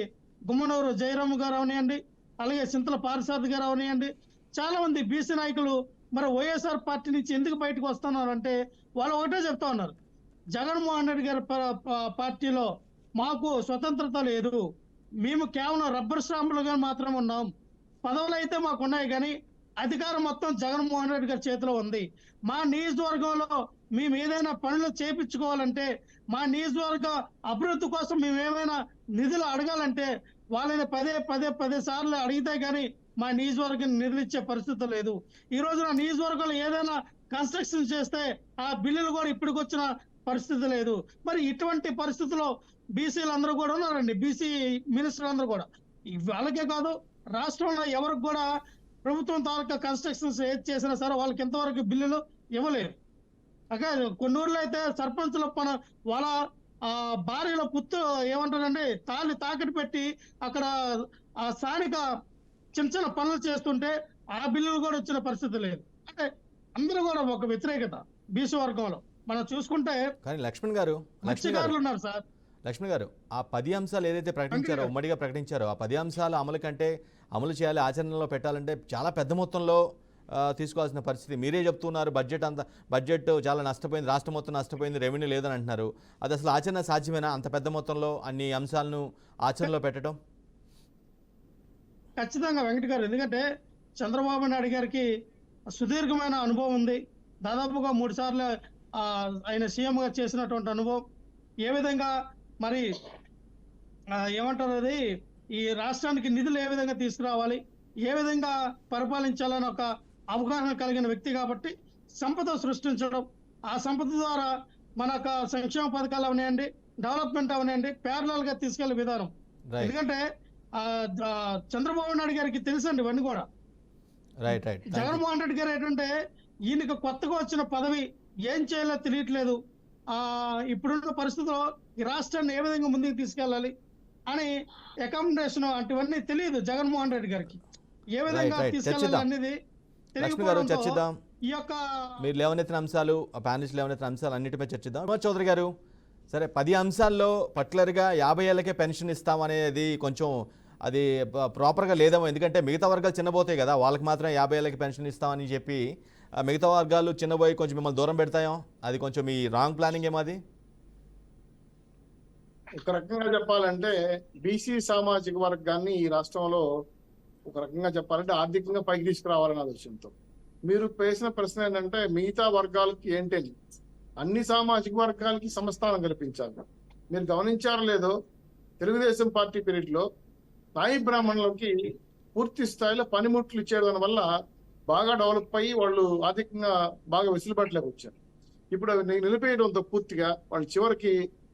గుమ్మనూరు జయరామ్ గారు అవనియండి, అలాగే చింతల పారిసారథి గారు అవనియండి, చాలా మంది బీసీ నాయకులు మరి వైఎస్ఆర్ పార్టీ నుంచి ఎందుకు బయటకు వస్తున్నారంటే వాళ్ళు ఒకటే చెప్తా ఉన్నారు, జగన్మోహన్ రెడ్డి గారి పార్టీలో మాకు స్వతంత్రత లేదు, మేము కేవలం రబ్బర్ స్టాంపులుగా మాత్రమే ఉన్నాం, పదవులు అయితే మాకు ఉన్నాయి కానీ అధికారం మొత్తం జగన్మోహన్ రెడ్డి గారి చేతిలో ఉంది. మా నియోజకవర్గంలో మేము ఏదైనా పనులు చేపించుకోవాలంటే, మా నియోజకవర్గ అభివృద్ధి కోసం మేము ఏమైనా నిధులు అడగాలంటే వాళ్ళని పదే సార్లు అడిగితే కానీ మా నియోజకవర్గం నిధులు ఇచ్చే పరిస్థితి లేదు. ఈ రోజున నియోజకవర్గంలో ఏదైనా కన్స్ట్రక్షన్ చేస్తే ఆ బిల్లులు కూడా ఇప్పటికి వచ్చిన పరిస్థితి లేదు. మరి ఇటువంటి పరిస్థితుల్లో బీసీలు అందరూ కూడా ఉన్నారండి, బీసీ మినిస్టర్ అందరూ కూడా. వాళ్ళకే కాదు, రాష్ట్రంలో ఎవరికి కూడా ప్రభుత్వం తాలూకా కన్స్ట్రక్షన్స్ ఏది చేసినా సరే వాళ్ళకి ఇంతవరకు బిల్లులు ఇవ్వలేదు. అక్కడ కొన్ని ఊర్లో అయితే సర్పంచుల వాళ్ళ భార్యల పుత్తు ఏమంటారంటే తాకట్టు పెట్టి అక్కడ ఆ స్థానిక చిన్న పనులు చేస్తుంటే ఆ బిల్లులు కూడా వచ్చిన పరిస్థితి లేదు. అంటే అందరూ కూడా ఒక వ్యతిరేకత బీసీ వర్గంలో మనం చూసుకుంటే. కానీ లక్ష్మణ్ గారు ఉన్నారు సార్. లక్ష్మణ్ గారు, ఆ 10 అంశాలు ఏదైతే ప్రకటించారో, ఉమ్మడిగా ప్రకటించారో, ఆ 10 అంశాల అమలు చేయాలి, ఆచరణలో పెట్టాలంటే చాలా పెద్ద మొత్తంలో తీసుకోవాల్సిన పరిస్థితి. మీరే చెప్తున్నారు బడ్జెట్ చాలా నష్టపోయింది, రాష్ట్రం మొత్తం నష్టపోయింది, రెవెన్యూ లేదని అంటున్నారు. అది అసలు ఆచరణ సాధ్యమేనా అంత పెద్ద మొత్తంలో అన్ని అంశాలను ఆచరణలో పెట్టడం? ఖచ్చితంగా వెంకట గారు, ఎందుకంటే చంద్రబాబు నాయుడు గారికి సుదీర్ఘమైన అనుభవం ఉంది. దాదాపుగా 3 సార్లు ఆయన సీఎంగా చేసినటువంటి అనుభవం. ఏ విధంగా మరి ఏమంటారు అది, ఈ రాష్ట్రానికి నిధులు ఏ విధంగా తీసుకురావాలి, ఏ విధంగా పరిపాలించాలని ఒక అవగాహన కలిగిన వ్యక్తి కాబట్టి సంపద సృష్టించడం, ఆ సంపద ద్వారా మన సంక్షేమ పథకాలు అవనియండి, డెవలప్మెంట్ అవనియండి, ప్యారలల్ గా తీసుకెళ్లే విధానం. ఎందుకంటే చంద్రబాబు నాయుడు గారికి తెలుసండి ఇవన్నీ కూడా. జగన్మోహన్ రెడ్డి గారు ఏంటంటే ఈయనకి కొత్తగా వచ్చిన పదవి ఏం చేయాలో తెలియట్లేదు. ఇప్పుడున్న పరిస్థితుల్లో ఈ రాష్ట్రాన్ని ఏ విధంగా ముందుకు తీసుకెళ్ళాలి అని అకామిడేషన్ అటువన్నీ తెలియదు జగన్మోహన్ రెడ్డి గారికి. ఏ విధంగా తీసుకెళ్ళాలి అనేది చర్చిద్దాం. మీరు లేవనెత్తిన అంశాలు, ప్యానలిస్ట్ లేవనెత్తిన అంశాలు అన్నిటిపై చర్చిద్దాం. చౌదరి గారు, సరే 10 అంశాల్లో పర్టికులర్గా 50 ఏళ్ళకే పెన్షన్ ఇస్తామనేది కొంచెం అది ప్రాపర్గా లేదేమో. ఎందుకంటే మిగతా వర్గాలు చిన్నబోతాయి కదా, వాళ్ళకి మాత్రం 50 ఏళ్ళకి పెన్షన్ ఇస్తామని చెప్పి మిగతా వర్గాలు చిన్నబోయి కొంచెం మిమ్మల్ని దూరం పెడతాయో, అది కొంచెం మీ రాంగ్ ప్లానింగ్ ఏమో. అది ఒక రకంగా చెప్పాలంటే బీసీ సామాజిక వర్గాన్ని ఈ రాష్ట్రంలో ఒక రకంగా చెప్పాలంటే ఆర్థికంగా పైకి తీసుకురావాలనే ఆలోచనతో మీరు వేసిన ప్రశ్న ఏంటంటే మిగతా వర్గాలకి ఏంటి, అన్ని సామాజిక వర్గాలకి సమస్థానం కల్పించాలి. మీరు గమనించారో లేదో, తెలుగుదేశం పార్టీ పీరియడ్ లో నాయి బ్రాహ్మణులకి పూర్తి స్థాయిలో పనిముట్లు ఇచ్చేయడం వల్ల బాగా డెవలప్ అయ్యి వాళ్ళు ఆర్థికంగా బాగా వెసులుబాటులోకి వచ్చారు. ఇప్పుడు అవి నిలిపేయడంతో పూర్తిగా వాళ్ళు చివరికి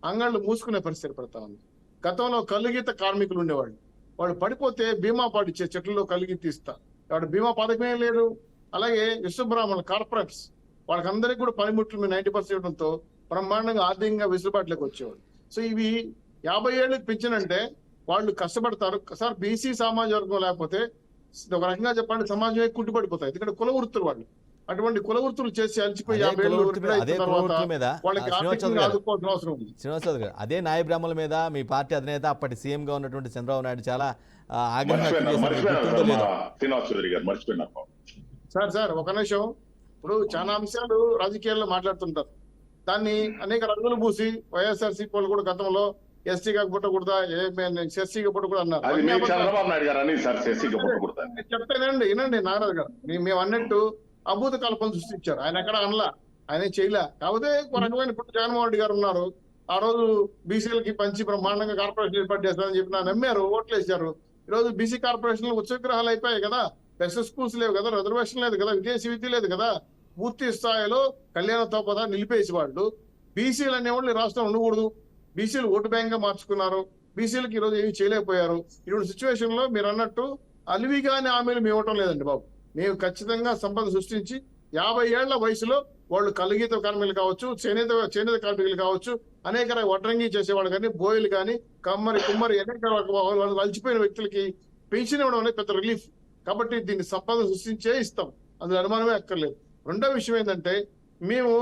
అంగళ్ళు మూసుకునే పరిస్థితి పడతా ఉంది. గతంలో కల్లుగీత కార్మికులు ఉండేవాళ్ళు, వాళ్ళు పడిపోతే బీమా పాటిచ్చే చెట్లలో కల్లుగీత ఇస్తా, వాడు బీమా పథకమే లేదు. అలాగే విశ్వబ్రాహ్మణులు కార్పొరేట్స్ వాళ్ళకందరికీ కూడా పనిముట్లు 90% ఇవ్వడంతో బ్రహ్మాండంగా ఆర్థికంగా వెసులుబాటులోకి వచ్చేవాళ్ళు. సో ఇవి 50 ఏళ్ళకి పెంచినంటే వాళ్ళు కష్టపడతారు సార్. బీసీ సమాజ వర్గం లేకపోతే ఒక రకంగా చెప్పండి సమాజమే కుంటుపడిపోతాయి. ఎందుకంటే కుల వృత్తులు వాళ్ళు అటువంటి కుల వృత్తులు చేసి అలసిపోయి 50 ఏళ్ళు వాళ్ళకి ఆర్థికంగా ఆదుకోవాల్సిన అవసరం ఉంది. శ్రీనివాసరావు గారు, అదే నాయ బ్రాహ్మణుల మీద మీ పార్టీ అధినేత అప్పటి సీఎం గా ఉన్నటువంటి చంద్రబాబు నాయుడు చాలా సార్ ఒక నిమిషం. ఇప్పుడు చాలా అంశాలు రాజకీయాల్లో మాట్లాడుతుంటారు, దాన్ని అనేక రంగులు పూసి వైఎస్ఆర్సీపీ వాళ్ళు కూడా గతంలో ఎస్టీగా పుట్టకూడదా, ఎస్సీగా పుట్టకూడదు అన్నారు. చెప్తానండి, వినండి నాగరాజు గారు, మేము అన్నట్టు అభూత కల్పన సృష్టించారు. ఆయన ఎక్కడ అనలా, ఆయన చేయలే. కాకపోతే ఒక రకమైన ఇప్పుడు జగన్మోహన్ రెడ్డి గారు ఉన్నారు, ఆ రోజు బీసీలకి పంచి బ్రహ్మాండంగా కార్పొరేషన్ ఏర్పాటు చేస్తారని చెప్పి నమ్మారు, ఓట్లు వేశారు. ఈ రోజు బీసీ కార్పొరేషన్లు ఉత్సవగ్రహాలు అయిపోయాయి కదా, బెస్ట్ స్కూల్స్ లేవు కదా, రిజర్వేషన్ లేదు కదా, విదేశీ విద్య లేదు కదా, పూర్తి స్థాయిలో కళ్యాణ తోపద నిలిపేసి వాళ్ళు బీసీలు అనేవాళ్ళు రాష్ట్రం ఉండకూడదు, బీసీలు ఓటు బ్యాంక్ గా మార్చుకున్నారు, బీసీలకు ఈరోజు ఏమి చేయలేకపోయారు. ఇటువంటి సిచ్యువేషన్ లో మీరు అన్నట్టు అలివిగానే హామీలు మేము ఇవ్వటం లేదండి బాబు. మేము ఖచ్చితంగా సంపద సృష్టించి 50 ఏళ్ల వయసులో వాళ్ళు కలుగీత కార్మికులు కావచ్చు, చేనేత కార్మికులు కావచ్చు, అనేక వడ్రంగి చేసేవాళ్ళు కానీ, బోయలు కానీ, కుమ్మరి అనేక వాళ్ళు అలసిపోయిన వ్యక్తులకి పెన్షన్ ఇవ్వడం అనేది పెద్ద రిలీఫ్. కాబట్టి దీన్ని సంపద సృష్టించే ఇస్తాం, అందులో అనుమానమే అక్కర్లేదు. రెండో విషయం ఏంటంటే, మేము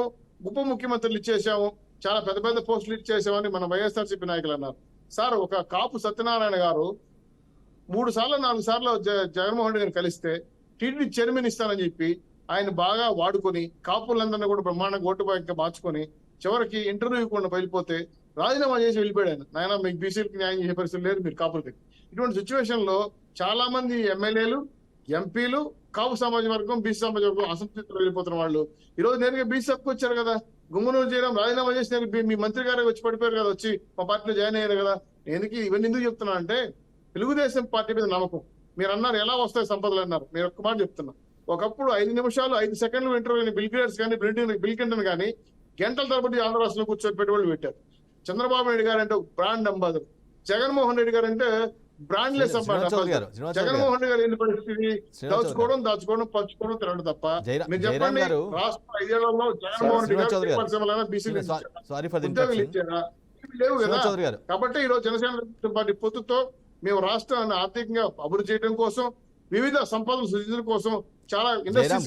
ఉప ముఖ్యమంత్రులు ఇచ్చేసాము, చాలా పెద్ద పెద్ద పోస్టులు ఇచ్చేసామని మన వైఎస్ఆర్సీపీ నాయకులు అన్నారు. సార్, ఒక కాపు సత్యనారాయణ గారు 3 సార్లు 4 సార్లు జగన్మోహన్ రెడ్డి గారిని కలిస్తే టీడీపీ చైర్మన్ ఇస్తానని చెప్పి ఆయన బాగా వాడుకొని కాపులందరినీ కూడా బ్రహ్మాండంగా ఓటు బ్యాంక్ మార్చుకొని చివరికి ఇంటర్వ్యూ ఇవ్వకుండా వెళ్ళిపోతే రాజీనామా చేసి వెళ్ళిపోయాడు ఆయన. నాయన మీకు బీసీలకు న్యాయం చేసే పరిస్థితి లేదు, మీరు కాపులకి. ఇటువంటి సిచ్యువేషన్ లో చాలా మంది ఎమ్మెల్యేలు, ఎంపీలు, కాపు సమాజ వర్గం, బీసీ సమాజ వర్గం అసంతృప్తితో వెళ్ళిపోతున్న వాళ్ళు ఈ రోజు నేరుగా బీసీ సభకు వచ్చారు కదా. గుమ్మనూరు చేయడం రాజీనామా చేసి మీ మంత్రి గారు వచ్చి పడిపోయారు కదా, వచ్చి మా పార్టీలో జాయిన్ అయ్యారు కదా. ఇవన్నీ ఎందుకు చెప్తున్నా అంటే, తెలుగుదేశం పార్టీ మీద నమ్మకం. మీరు అన్నారు ఎలా వస్తాయి సంపదలు అన్నారు, మీరు ఒక్క మాట చెప్తున్నా. ఒకప్పుడు 5 నిమిషాలు 5 సెకండ్లు ఇంటర్వ్యూ బిల్ గేట్స్ కానీ బిల్ క్లింటన్ కానీ గంటల తరబడి ఆంధ్ర రాష్ట్రంలో కూర్చొని పెట్టుబడులు పెట్టారు. చంద్రబాబు నాయుడు గారు అంటే బ్రాండ్ అంబాసిడర్, జగన్మోహన్ రెడ్డి గారు అంటే బ్రాండ్లెస్ అంబాసిడర్. జగన్మోహన్ రెడ్డి గారు ఏంటి పరిస్థితి? దాచుకోవడం పంచుకోవడం తిరగడం తప్ప. మీరు చెప్పండి, రాష్ట్ర 5 ఏళ్లలో జగన్మోహన్ రెడ్డి గారు పరిశ్రమలైనా బీసీలు ఉద్యోగులు ఇచ్చారా? లేవు కదా. కాబట్టి ఈ రోజు జనసేన పార్టీ పొత్తుతో మేము రాష్ట్రాన్ని ఆర్థికంగా అభివృద్ధి చేయడం కోసం, వివిధ సంపదలు సృష్టించడం కోసం చాలా ఇండస్ట్రీస్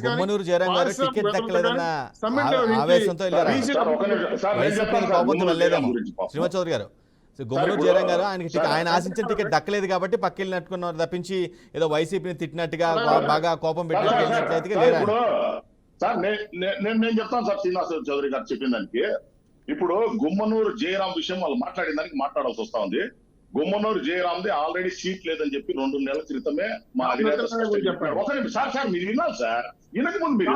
శ్రీనివాస్ చౌదరి గారు, గుమ్మనూరు జయరాం గారు ఆయన ఆశించిన టికెట్ దక్కలేదు కాబట్టి పక్కెళ్ళి నట్టుకున్నారు తప్పించి ఏదో వైసీపీని తిట్టినట్టుగా బాగా కోపం పెట్టినట్లయితే లేదు. సార్ నేను చెప్తాను సార్, శ్రీనివాస్ చౌదరి గారు చెప్పిన దానికి. ఇప్పుడు గుమ్మనూరు జయరాం విషయం వాళ్ళు మాట్లాడిన దానికి మాట్లాడాల్సి వస్తా ఉంది. గుమ్మనూరు జయరాంది ఆల్రెడీ సీట్ లేదని చెప్పి 2 నెలల క్రితమే మా అధినేత సార్ మీరు విన్నారు సార్, వినక ముందు మీరు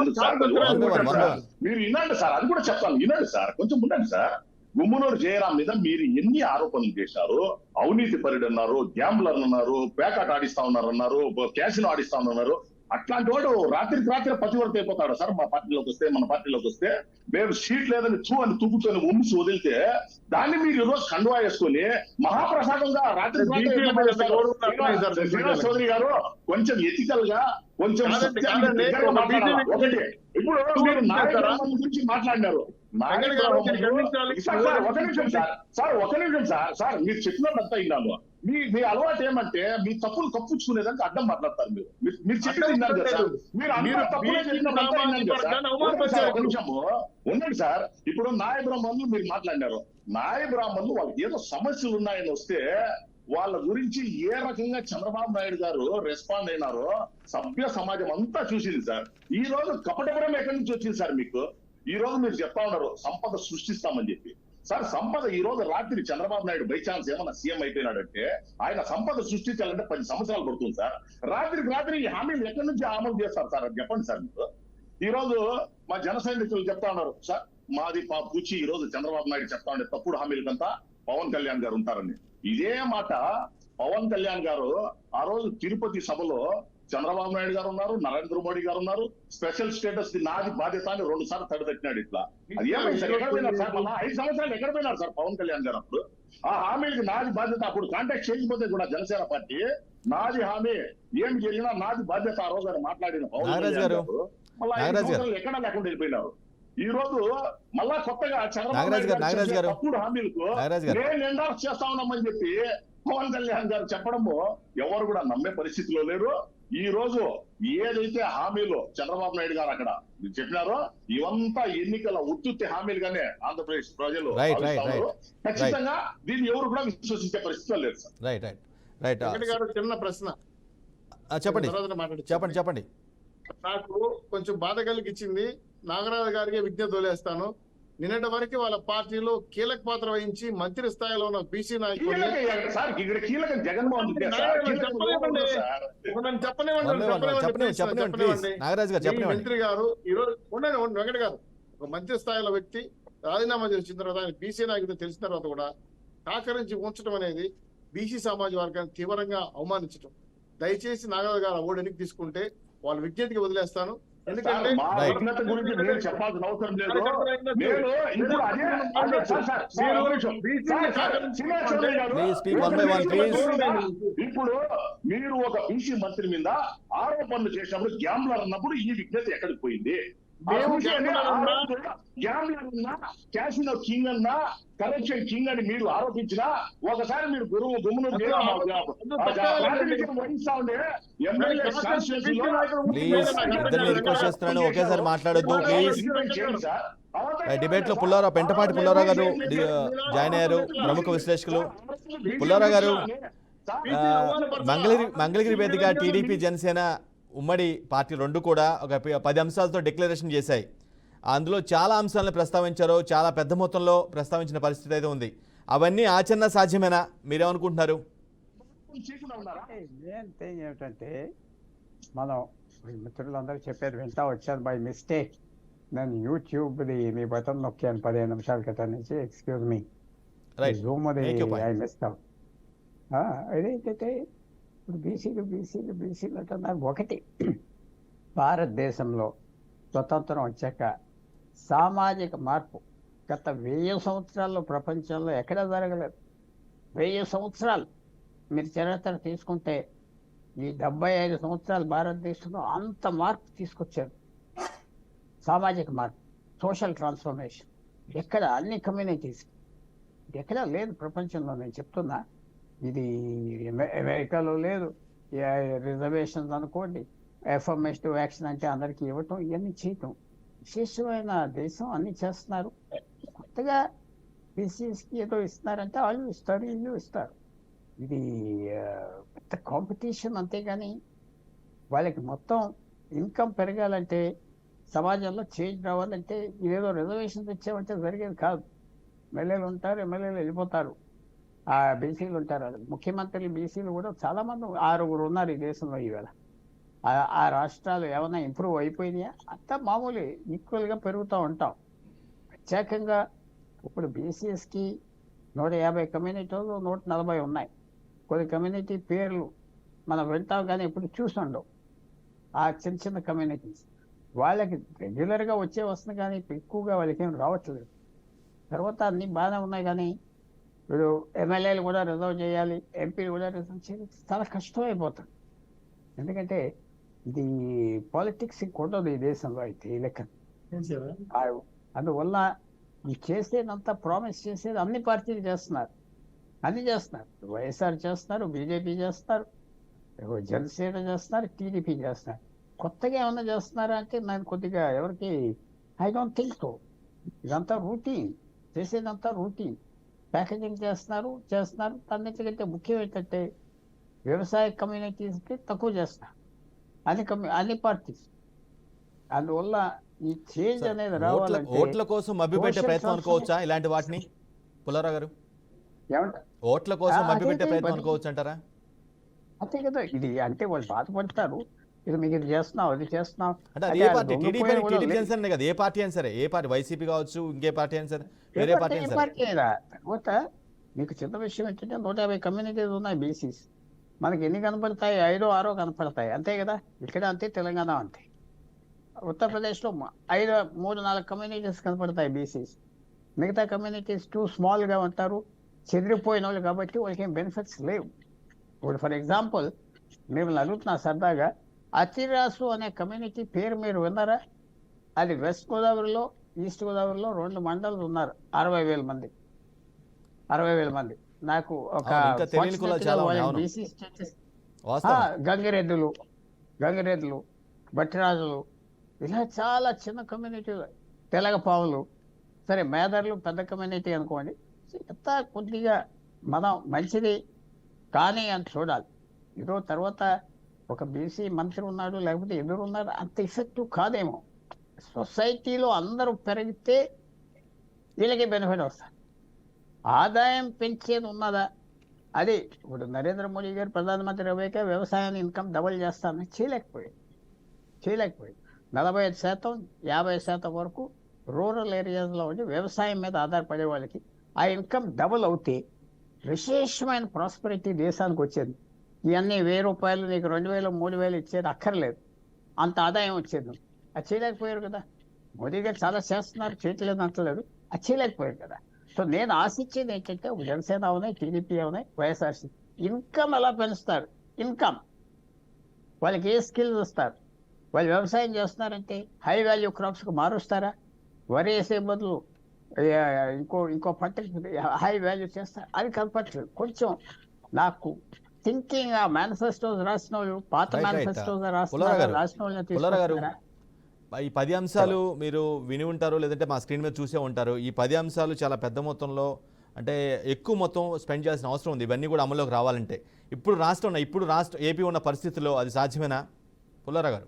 మీరు వినండి సార్, అది కూడా చెప్తాను, వినండి సార్, కొంచెం ఉండండి సార్. గుమ్మనూరు జయరాం మీద మీరు ఎన్ని ఆరోపణలు చేశారు? అవినీతి పరుడు అన్నారు, గ్యాంబ్లర్ అన్నారు, పేకాట ఆడిస్తా ఉన్నారు అన్నారు, క్యాసినో ఆడిస్తా ఉన్నారు. అట్లాంటి వాడు రాత్రికి రాత్రి పతివర్తి అయిపోతాడు సార్. మన పార్టీలోకి వస్తే మేము సీట్ లేదని అని తూపుకొని ఉమ్మిసి వదిలితే దాన్ని మీరు ఈరోజు కండువా వేసుకొని మహాప్రసాదంగా రాత్రి శ్రీనివాస్ చౌదరి గారు కొంచెం ఎథికల్ గా కొంచెం ఒకటి. ఇప్పుడు మీరు నాయకుల గురించి మాట్లాడినారు. ఒక నిమిషం సార్ మీరు చెప్పినట్టు విన్నాను. మీ అలవాటు ఏమంటే మీ తప్పులు కప్పుచ్చుకునేదానికి అడ్డం మాట్లాడతారు. మీరు చెప్పింది ఉండండి సార్. ఇప్పుడు నాయ బ్రాహ్మణులు మీరు మాట్లాడినారు. నాయ బ్రాహ్మణులు వాళ్ళకి ఏదో సమస్యలు ఉన్నాయని వస్తే వాళ్ళ గురించి ఏ రకంగా చంద్రబాబు నాయుడు గారు రెస్పాండ్ అయినారో సభ్య సమాజం అంతా చూసింది సార్. ఈ రోజు కపటపురం ఎక్కడి నుంచి వచ్చింది సార్ మీకు? ఈ రోజు మీరు చెప్తా ఉన్నారు సంపద సృష్టిస్తామని చెప్పి. సార్, సంపద ఈ రోజు రాత్రి చంద్రబాబు నాయుడు బై ఛాన్స్ ఏమన్నా సీఎం అయిపోయినాడంటే ఆయన సంపద సృష్టించాలంటే 10 సంవత్సరాలు పడుతుంది సార్. రాత్రికి రాత్రి ఈ హామీలు ఎక్కడి నుంచి అమలు చేస్తారు సార్? అది చెప్పండి సార్. మీకు ఈ రోజు మా జన సైనికులు చెప్తా ఉన్నారు సార్, మాది పూచి ఈ రోజు చంద్రబాబు నాయుడు చెప్తా ఉండే తప్పుడు హామీలకంతా పవన్ కళ్యాణ్ గారు ఉంటారని. ఇదే మాట పవన్ కళ్యాణ్ గారు ఆ రోజు తిరుపతి సభలో చంద్రబాబు నాయుడు గారు ఉన్నారు, నరేంద్ర మోడీ గారు ఉన్నారు. స్పెషల్ స్టేటస్ నాది బాధ్యత అని 2 సార్లు తడిపెట్టినాడు. ఇట్లా అది ఏమైంది సార్? ఎక్కడ పోయినారు సార్? మళ్ళీ 5 సంవత్సరాలు ఎక్కడ పోయినారు సార్ పవన్ కళ్యాణ్ గారు? అప్పుడు ఆ హామీలకి నాది బాధ్యత అప్పుడు కాంటాక్ట్ చేయకపోతే కూడా జనసేన పార్టీ నాది హామీ ఏం జరిగినా నాది బాధ్యత ఆ రోజు అని మాట్లాడిన పవన్ కళ్యాణ్ గారు మళ్ళీ 5 సంవత్సరాలు ఎక్కడ లేకుండా వెళ్ళిపోయినారు. ఈ రోజు మళ్ళా కొత్తగా చంద్రబాబు గారు తప్పుడు హామీలకు నేను ఎండార్స్ చేస్తా ఉన్నామని చెప్పి పవన్ కళ్యాణ్ గారు చెప్పడము ఎవరు కూడా నమ్మే పరిస్థితిలో లేరు. ఈ రోజు ఏదైతే హామీలు చంద్రబాబు నాయుడు గారు అక్కడ చెప్పినారో ఇవంతా ఎన్నికల ఉత్తుత్తి హామీలుగానే ఆంధ్రప్రదేశ్ ప్రజలు ఖచ్చితంగా దీన్ని ఎవరు కూడా విశ్వసించే పరిస్థితిలో లేదు సార్. చిన్న ప్రశ్న చెప్పండి. నాకు కొంచెం బాధ కలిగించింది. నాగరాజు గారికి విజ్ఞప్తి వదిలేస్తాను. నిన్నటి వరకు వాళ్ళ పార్టీలో కీలక పాత్ర వహించి మంత్రి స్థాయిలో ఉన్న బీసీ నాయకులు మంత్రి గారు ఈరోజు వెంకట గారు ఒక మంత్రి స్థాయిలో వ్యక్తి రాజీనామా చేసిన తర్వాత ఆయన బీసీ నాయకుడు తెలిసిన తర్వాత కూడా కాకరించి ఉంచడం అనేది బీసీ సమాజ వర్గాన్ని తీవ్రంగా అవమానించడం. దయచేసి నాగరాజు గారు ఓటు వెనక్కి తీసుకుంటే వాళ్ళ విజ్ఞతకి వదిలేస్తాను. ఎందుకంటే గురించి నేను చెప్పాల్సిన అవసరం లేదు. నేను ఇప్పుడు ఇప్పుడు మీరు ఒక బీసీ మంత్రి మీద ఆరోపణలు చేసినప్పుడు గ్యాంబ్లర్ అన్నప్పుడు ఈ విజ్ఞత ఎక్కడికి పోయింది? మేము గెలుస్తున్నామన్నా క్యాసినో కింగ్ అన్నా కరప్షన్ కింగ్ అని మీరు ఆరోపించినా ఒకసారి మీరు గుమ్మును వహిస్తా ఉండే ఎమ్మెల్యే ప్లీజ్ ఇద్దరిని రిక్వెస్ట్ చేస్తున్నాను, ఒకేసారి మాట్లాడొద్దు ప్లీజ్. డిబేట్ లో పుల్లారావు, పెంటపాటి పుల్లారావు గారు జాయిన్ అయ్యారు, ప్రముఖ విశ్లేషకులు. పుల్లారావు గారు, మంగళగిరి వేదిక టీడీపీ జనసేన ఉమ్మడి పార్టీ రెండు కూడా ఒక 10 అంశాలతో డిక్లరేషన్ చేశాయి. అందులో చాలా అంశాలను ప్రస్తావించారు, చాలా పెద్ద మొత్తంలో ప్రస్తావించిన పరిస్థితి అయితే ఉంది. అవన్నీ ఆచరణ సాధ్యమేనా? మీరేమనుకుంటున్నారు? మెయిన్ థింగ్ ఏమిటంటే, మనం మిత్రులందరూ చెప్పేది వింటా వచ్చాను బై మిస్టేక్. నేను యూట్యూబ్ది మీ బటన్ నొక్కాను 15 నిమిషాల క్రితం నుంచి. ఎక్స్క్యూజ్ మీ, జూమ్ అది ఐ మిస్డ్ అవుట్. అదేంటంటే ఇప్పుడు బీసీలు అంటున్నారు. ఒకటి, భారతదేశంలో స్వతంత్రం వచ్చాక సామాజిక మార్పు గత 1000 సంవత్సరాల్లో ప్రపంచంలో ఎక్కడా జరగలేదు. 1000 సంవత్సరాలు మీరు చరిత్ర తీసుకుంటే ఈ 75 సంవత్సరాలు భారతదేశంలో అంత మార్పు తీసుకొచ్చారు. సామాజిక మార్పు, సోషల్ ట్రాన్స్ఫర్మేషన్ ఎక్కడ, అన్ని కమ్యూనిటీస్ ఎక్కడా లేదు ప్రపంచంలో. నేను చెప్తున్నా, ఇది అమెరికాలో లేదు. రిజర్వేషన్స్ అనుకోండి, ఎఫర్మేటివ్ యాక్షన్ అంటే అందరికీ ఇవ్వటం, ఇవన్నీ చేయటం. విశేషమైన దేశం, అన్ని చేస్తున్నారు. కొత్తగా బీసీఎస్కి ఏదో ఇస్తున్నారంటే వాళ్ళు ఇస్తారు, వీళ్ళు ఇస్తారు. ఇది పెద్ద కాంపిటీషన్. అంతేగాని వాళ్ళకి మొత్తం ఇన్కమ్ పెరగాలంటే, సమాజంలో చేంజ్ రావాలంటే ఇదేదో రిజర్వేషన్స్ ఇచ్చామంటే జరిగేది కాదు. ఎమ్మెల్యేలు ఉంటారు, ఎమ్మెల్యేలు వెళ్ళిపోతారు, ఆ బీసీలు ఉంటారు. ముఖ్యమంత్రులు బీసీలు కూడా చాలామంది 6 ఉన్నారు ఈ దేశంలో ఈవేళ. ఆ రాష్ట్రాలు ఏమైనా ఇంప్రూవ్ అయిపోయినాయా? అంతా మామూలు ఈక్వల్గా పెరుగుతూ ఉంటాం. ప్రత్యేకంగా ఇప్పుడు బీసీఎస్కి 150 కమ్యూనిటీలు 140 ఉన్నాయి. కొన్ని కమ్యూనిటీ పేర్లు మనం వింటాం కానీ ఎప్పుడు చూసి ఉండవు. ఆ చిన్న చిన్న కమ్యూనిటీస్ వాళ్ళకి రెగ్యులర్గా వస్తుంది కానీ ఎక్కువగా వాళ్ళకి ఏం రావట్లేదు. తర్వాత అన్నీ బాగానే ఉన్నాయి కానీ ఇప్పుడు ఎమ్మెల్యేలు కూడా రిజర్వ్ చేయాలి, ఎంపీలు కూడా రిజర్వ్ చేయాలి, చాలా కష్టమైపోతుంది. ఎందుకంటే ఇది పాలిటిక్స్ ఉండదు ఈ దేశంలో అయితే ఈ లెక్క. అందువల్ల ఈ చేసేదంతా ప్రామిస్ చేసేది అన్ని పార్టీలు చేస్తున్నారు, అన్ని చేస్తున్నారు. వైఎస్ఆర్ చేస్తున్నారు, బీజేపీ చేస్తున్నారు, జనసేన చేస్తున్నారు, టీడీపీ చేస్తున్నారు. కొత్తగా ఏమన్నా చేస్తున్నారా అంటే నేను కొద్దిగా ఎవరికి ఐ డోంట్ థింక్ సో. ఇదంతా రూటీన్, చేసేదంతా రూటీన్. ప్యాకేజింగ్ చేస్తున్నారు. అన్నిటికంటే ముఖ్యం ఏంటంటే వ్యవసాయ కమ్యూనిటీస్కి తక్కువ చేస్తున్నారు అన్ని పార్టీస్. అందువల్ల ఈ చేంజ్ అనేది రావాలంటే ఓట్ల కోసం మభ్యపెట్టే ప్రయత్నం అనుకోవచ్చా ఇలాంటి వాటిని? పుల్లారావు గారు, ఏమంటారు? ఓట్ల కోసం మభ్యపెట్టే ప్రయత్నం అనుకోవచ్చు అంటారా? అంతే కదా. ఇది అంటే వాళ్ళు బాధపడతారు, ఇది మీకు ఇది చేస్తున్నాం, అది చేస్తున్నాం అంటే అది ఏ పార్టీ? టీడీపీ జనసేన కదా, ఏ పార్టీ అయినా సరే, ఏ పార్టీ, వైసీపీ కావచ్చు, ఇంకే పార్టీ అయినా సరే, వేరే పార్టీ అయినా సరే. తర్వాత మీకు చిన్న విషయం ఏంటంటే 150 కమ్యూనిటీస్ ఉన్నాయి బీసీస్. మనకి ఎన్ని కనపడతాయి? 5, 6 కనపడతాయి, అంతే కదా. ఇక్కడ అంతే, తెలంగాణ అంతే. ఉత్తరప్రదేశ్లో 3, 4 కమ్యూనిటీస్ కనపడతాయి బీసీస్. మిగతా కమ్యూనిటీస్ టూ స్మాల్గా ఉంటారు, చెదిరిపోయిన వాళ్ళు కాబట్టి వాళ్ళకి ఏం బెనిఫిట్స్ లేవు. ఇప్పుడు ఫర్ ఎగ్జాంపుల్ మిమ్మల్ని అడుగుతున్నా సరదాగా, అతిరాసు అనే కమ్యూనిటీ పేరు మీరు విన్నారా? అది వెస్ట్ గోదావరిలో, ఈస్ట్ గోదావరిలో 2 మండలాలు ఉన్నారు. 60,000 మంది. నాకు ఒక గంగిరెద్దులు, బట్టిరాజులు, ఇలా చాలా చిన్న కమ్యూనిటీ. తెలగపావులు, సరే మేదర్లు పెద్ద కమ్యూనిటీ అనుకోండి. ఎంత కొద్దిగా మనం మంచిది కానీ అని చూడాలి. ఏదో తర్వాత ఒక బీసీ మంత్రి ఉన్నాడు, లేకపోతే ఎదురున్నారు, అంత ఎఫెక్టివ్ కాదేమో. సొసైటీలో అందరూ పెరిగితే వీళ్ళకి బెనిఫిట్ వస్తారు. ఆదాయం పెంచేది ఉన్నదా? అది ఇప్పుడు నరేంద్ర మోడీ గారు ప్రధానమంత్రి అయ్యాక వ్యవసాయాన్ని ఇన్కమ్ డబుల్ చేస్తానని చేయలేకపోయాడు. 45%, 50% వరకు రూరల్ ఏరియాస్లో ఉండి వ్యవసాయం మీద ఆధారపడే వాళ్ళకి ఆ ఇన్కమ్ డబుల్ అవుతే విశేషమైన ప్రాస్పెరిటీ దేశానికి వచ్చేది. ఇవన్నీ 1000 రూపాయలు నీకు 2000, 3000 ఇచ్చేది అక్కర్లేదు, అంత ఆదాయం వచ్చేది. అది చేయలేకపోయారు కదా. మోదీ గారు చాలా చేస్తున్నారు, చేయట్లేదు అంటలేదు, అది చేయలేకపోయారు కదా. సో నేను ఆశించేది ఏంటంటే జనసేన అవునాయి, టీడీపీ అవునాయి, వైఎస్ఆర్సీ ఇన్కమ్ ఎలా పెంచుతారు, ఇన్కమ్ వాళ్ళకి ఏ స్కిల్స్ ఇస్తారు, వాళ్ళు వ్యవసాయం చేస్తున్నారంటే హై వాల్యూ క్రాప్స్కి మారుస్తారా? వరి వేసే బదులు ఇంకో పంటకి హై వాల్యూ చేస్తారు. అది కనపట్లేదు. కొంచెం నాకు థింకింగ్ ఆ మేనిఫెస్టోస్ రాసిన వాళ్ళు, పాత Right. మేనిఫెస్టోస్ పుల్లారావు గారు, రాసిన వాళ్ళని పుల్లారావు గారు, తీసుకొస్తారా? ఈ 10 అంశాలు మీరు విని ఉంటారు, లేదంటే మా స్క్రీన్ మీద చూసే ఉంటారు. ఈ 10 అంశాలు చాలా పెద్ద మొత్తంలో, అంటే ఎక్కువ మొత్తం స్పెండ్ చేయాల్సిన అవసరం ఉంది ఇవన్నీ కూడా అమల్లోకి రావాలంటే. ఇప్పుడు రాష్ట్ర ఏపీ ఉన్న పరిస్థితుల్లో అది సాధ్యమేనా పుల్లారావు గారు?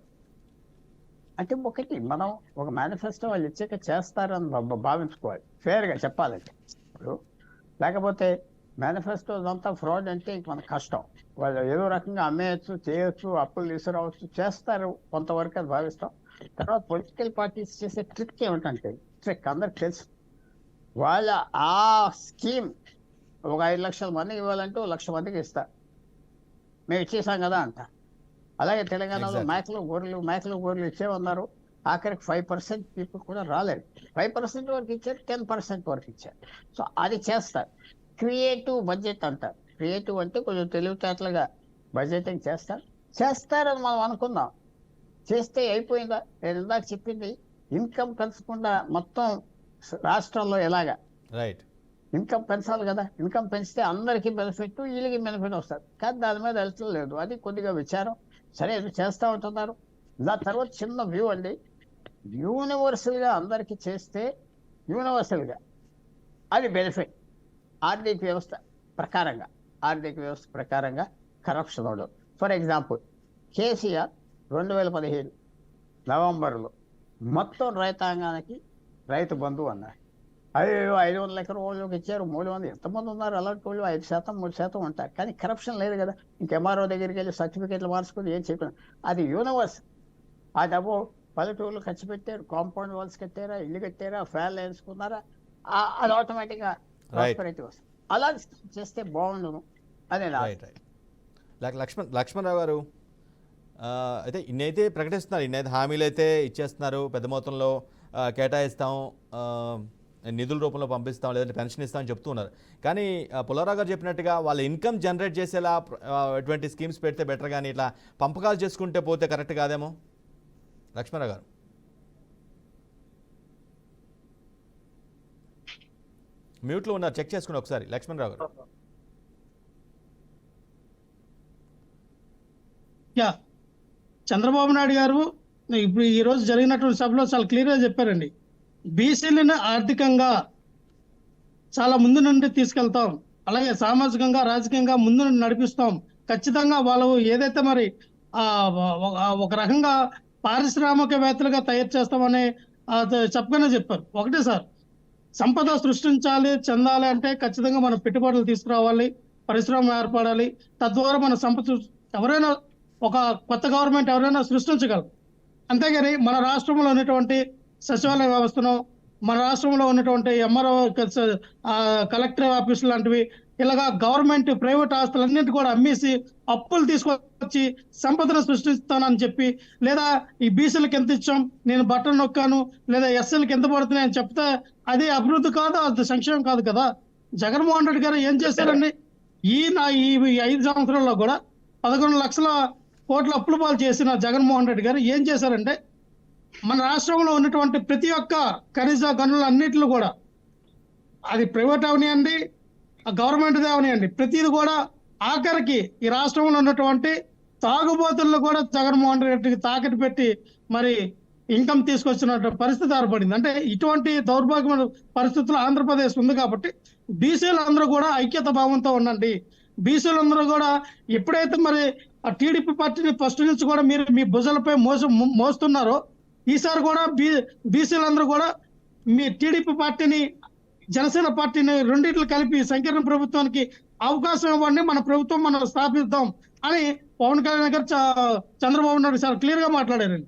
అంటే ఒకటి మనం ఒక మేనిఫెస్టో వాళ్ళు ఇచ్చాక చేస్తారని భావించుకోవాలి, ఫేర్గా చెప్పాలంటే. ఇప్పుడు లేకపోతే మేనిఫెస్టోస్ అంతా ఫ్రాడ్ అంటే ఇంక మనకు కష్టం. వాళ్ళు ఏదో రకంగా అమ్మేయచ్చు, చేయొచ్చు, అప్పులు తీసుకురావచ్చు, చేస్తారు కొంతవరకు అది భావిస్తాం. తర్వాత పొలిటికల్ పార్టీస్ చేసే ట్రిక్ ఏమిటంటే, ట్రిక్ అందరికి తెలుసు, వాళ్ళ ఆ స్కీమ్ ఒక 5 లక్షల మందికి ఇవ్వాలంటే 1 లక్ష మందికి ఇస్తారు, మేము ఇచ్చేసాం కదా అంట. అలాగే తెలంగాణలో Exactly. మేకలు గొర్రెలు ఇచ్చేవన్నారు, ఆఖరికి 5% పీపుల్ కూడా రాలేదు. 5% వరకు ఇచ్చారు, 10% వరకు ఇచ్చారు. సో అది చేస్తారు. క్రియేటివ్ బడ్జెట్ అంటారు. క్రియేటివ్ అంటే కొంచెం తెలివితేటలుగా బడ్జెటింగ్ చేస్తారని మనం అనుకుందాం. చేస్తే అయిపోయిందా? నేను ఇందాక చెప్పింది, ఇన్కమ్ పెంచకుండా మొత్తం రాష్ట్రంలో ఎలాగా రైట్. ఇన్కమ్ పెంచాలి కదా. ఇన్కమ్ పెంచితే అందరికీ బెనిఫిట్, వీళ్ళకి బెనిఫిట్ వస్తారు. కానీ దాని మీద వెళ్తూ లేదు. అది కొద్దిగా విచారం. సరే అది చేస్తూ ఉంటున్నారు. దాని తర్వాత చిన్న వ్యూ అండి, యూనివర్సల్గా అందరికీ చేస్తే యూనివర్సల్గా అది బెనిఫిట్. ఆర్థిక వ్యవస్థ ప్రకారంగా కరప్షన్ ఉండదు. ఫర్ ఎగ్జాంపుల్, కేసీఆర్ 2015 నవంబర్లో మొత్తం రైతాంగానికి రైతు బంధువు అన్నారు. 500 ఎకరం వాళ్ళకి ఇచ్చారు. 300 ఎంతమంది ఉన్నారు అలాంటి వాళ్ళు? 5%, 3% ఉంటారు. కానీ కరప్షన్ లేదు కదా. ఇంక ఎంఆర్ఓ దగ్గరికి వెళ్ళి సర్టిఫికేట్లు మార్చుకుని ఏం చేయకుండా అది యూనివర్స్. ఆ డబ్బు పల్లెటూళ్ళు ఖర్చు పెట్టారు, కాంపౌండ్ వాల్స్ కట్టారా, ఇల్లు కట్టారా, ఫ్యాన్లు వేసుకున్నారా, అది ఆటోమేటిక్గా ప్రాస్పెరిటీ వస్తుంది. అలా చేస్తే బాగుండును అదే నా రైట్. లక్ష్మణరావు గారు, అయితే ఇన్నైతే ప్రకటిస్తున్నారు, ఇన్నైతే హామీలు అయితే ఇచ్చేస్తున్నారు, పెద్ద మొత్తంలో కేటాయిస్తాం, నిధుల రూపంలో పంపిస్తాం, లేదంటే పెన్షన్ ఇస్తామని చెప్తూ ఉన్నారు. కానీ పుల్లారావు గారు చెప్పినట్టుగా వాళ్ళ ఇన్కమ్ జనరేట్ చేసేలా ఎటువంటి స్కీమ్స్ పెడితే బెటర్, కానీ ఇట్లా పంపకాలు చేసుకుంటే పోతే కరెక్ట్ కాదేమో. లక్ష్మణరావు గారు, మ్యూట్లో ఉన్నారు, చెక్ చేసుకుని ఒకసారి. లక్ష్మణరావు గారు. యా, చంద్రబాబు నాయుడు గారు ఇప్పుడు ఈ రోజు జరిగినటువంటి సభలో చాలా క్లియర్గా చెప్పారండి. బీసీలను ఆర్థికంగా చాలా ముందు నుండి తీసుకెళ్తాం, అలాగే సామాజికంగా రాజకీయంగా ముందు నుండి నడిపిస్తాం. ఖచ్చితంగా వాళ్ళు ఏదైతే మరి ఒక రకంగా పారిశ్రామికవేత్తలుగా తయారు చేస్తామని చెప్పగానే చెప్పారు. ఒకటే సార్, సంపద సృష్టించాలి, చెందాలి అంటే ఖచ్చితంగా మనం పెట్టుబడులు తీసుకురావాలి, పరిశ్రమ ఏర్పడాలి. తద్వారా మన సంపద ఎవరైనా ఒక కొత్త గవర్నమెంట్ ఎవరైనా సృష్టించగలరు. అంతేగాని మన రాష్ట్రంలో ఉన్నటువంటి సచివాలయ వ్యవస్థను, మన రాష్ట్రంలో ఉన్నటువంటి ఎంఆర్ఓ కలెక్టర్ ఆఫీస్ లాంటివి ఇలాగా గవర్నమెంట్ ప్రైవేట్ ఆస్తులన్నింటి కూడా అమ్మేసి అప్పులు తీసుకొచ్చి సంపదను సృష్టిస్తానని చెప్పి, లేదా ఈ బీసీలకు ఎంత ఇచ్చాం, నేను బట్టలు నొక్కాను, లేదా ఎస్సీలకు ఎంత పడుతున్నాయి అని చెప్తే అది అభివృద్ధి కాదు, అది సంక్షేమం కాదు కదా. జగన్మోహన్ రెడ్డి గారు ఏం చేశారండి? ఈ 5 సంవత్సరాల్లో కూడా 11 లక్షల కోట్ల అప్పుల పాలు చేసిన జగన్మోహన్ రెడ్డి గారు ఏం చేశారంటే, మన రాష్ట్రంలో ఉన్నటువంటి ప్రతి ఒక్క ఖనిజ గనులు అన్నింటిలో కూడా, అది ప్రైవేట్ అవనియండి, గవర్నమెంట్ అవనియండి, ప్రతిది కూడా ఆఖరికి ఈ రాష్ట్రంలో ఉన్నటువంటి తాగుబోతులను కూడా జగన్మోహన్ రెడ్డికి తాకట్టు పెట్టి మరి ఇన్కమ్ తీసుకొచ్చిన పరిస్థితి ఏర్పడింది. అంటే ఇటువంటి దౌర్భాగ్యమైన పరిస్థితులు ఆంధ్రప్రదేశ్ ఉంది. కాబట్టి బీసీలు అందరూ కూడా ఐక్యత భావంతో ఉండండి. బీసీలు అందరూ కూడా ఎప్పుడైతే మరి ఆ టీడీపీ పార్టీని ఫస్ట్ నుంచి కూడా మీరు మీ భుజాలపై మోస్తున్నారో, ఈసారి కూడా బీసీలందరూ కూడా మీ టీడీపీ పార్టీని, జనసేన పార్టీని రెండింటిని కలిపి సంకీర్ణ ప్రభుత్వానికి అవకాశం ఇవ్వండి, మన ప్రభుత్వం మనం స్థాపిద్దాం అని పవన్ కళ్యాణ్ గారు చంద్రబాబు నాయుడు చాలా క్లియర్ గా మాట్లాడారండి.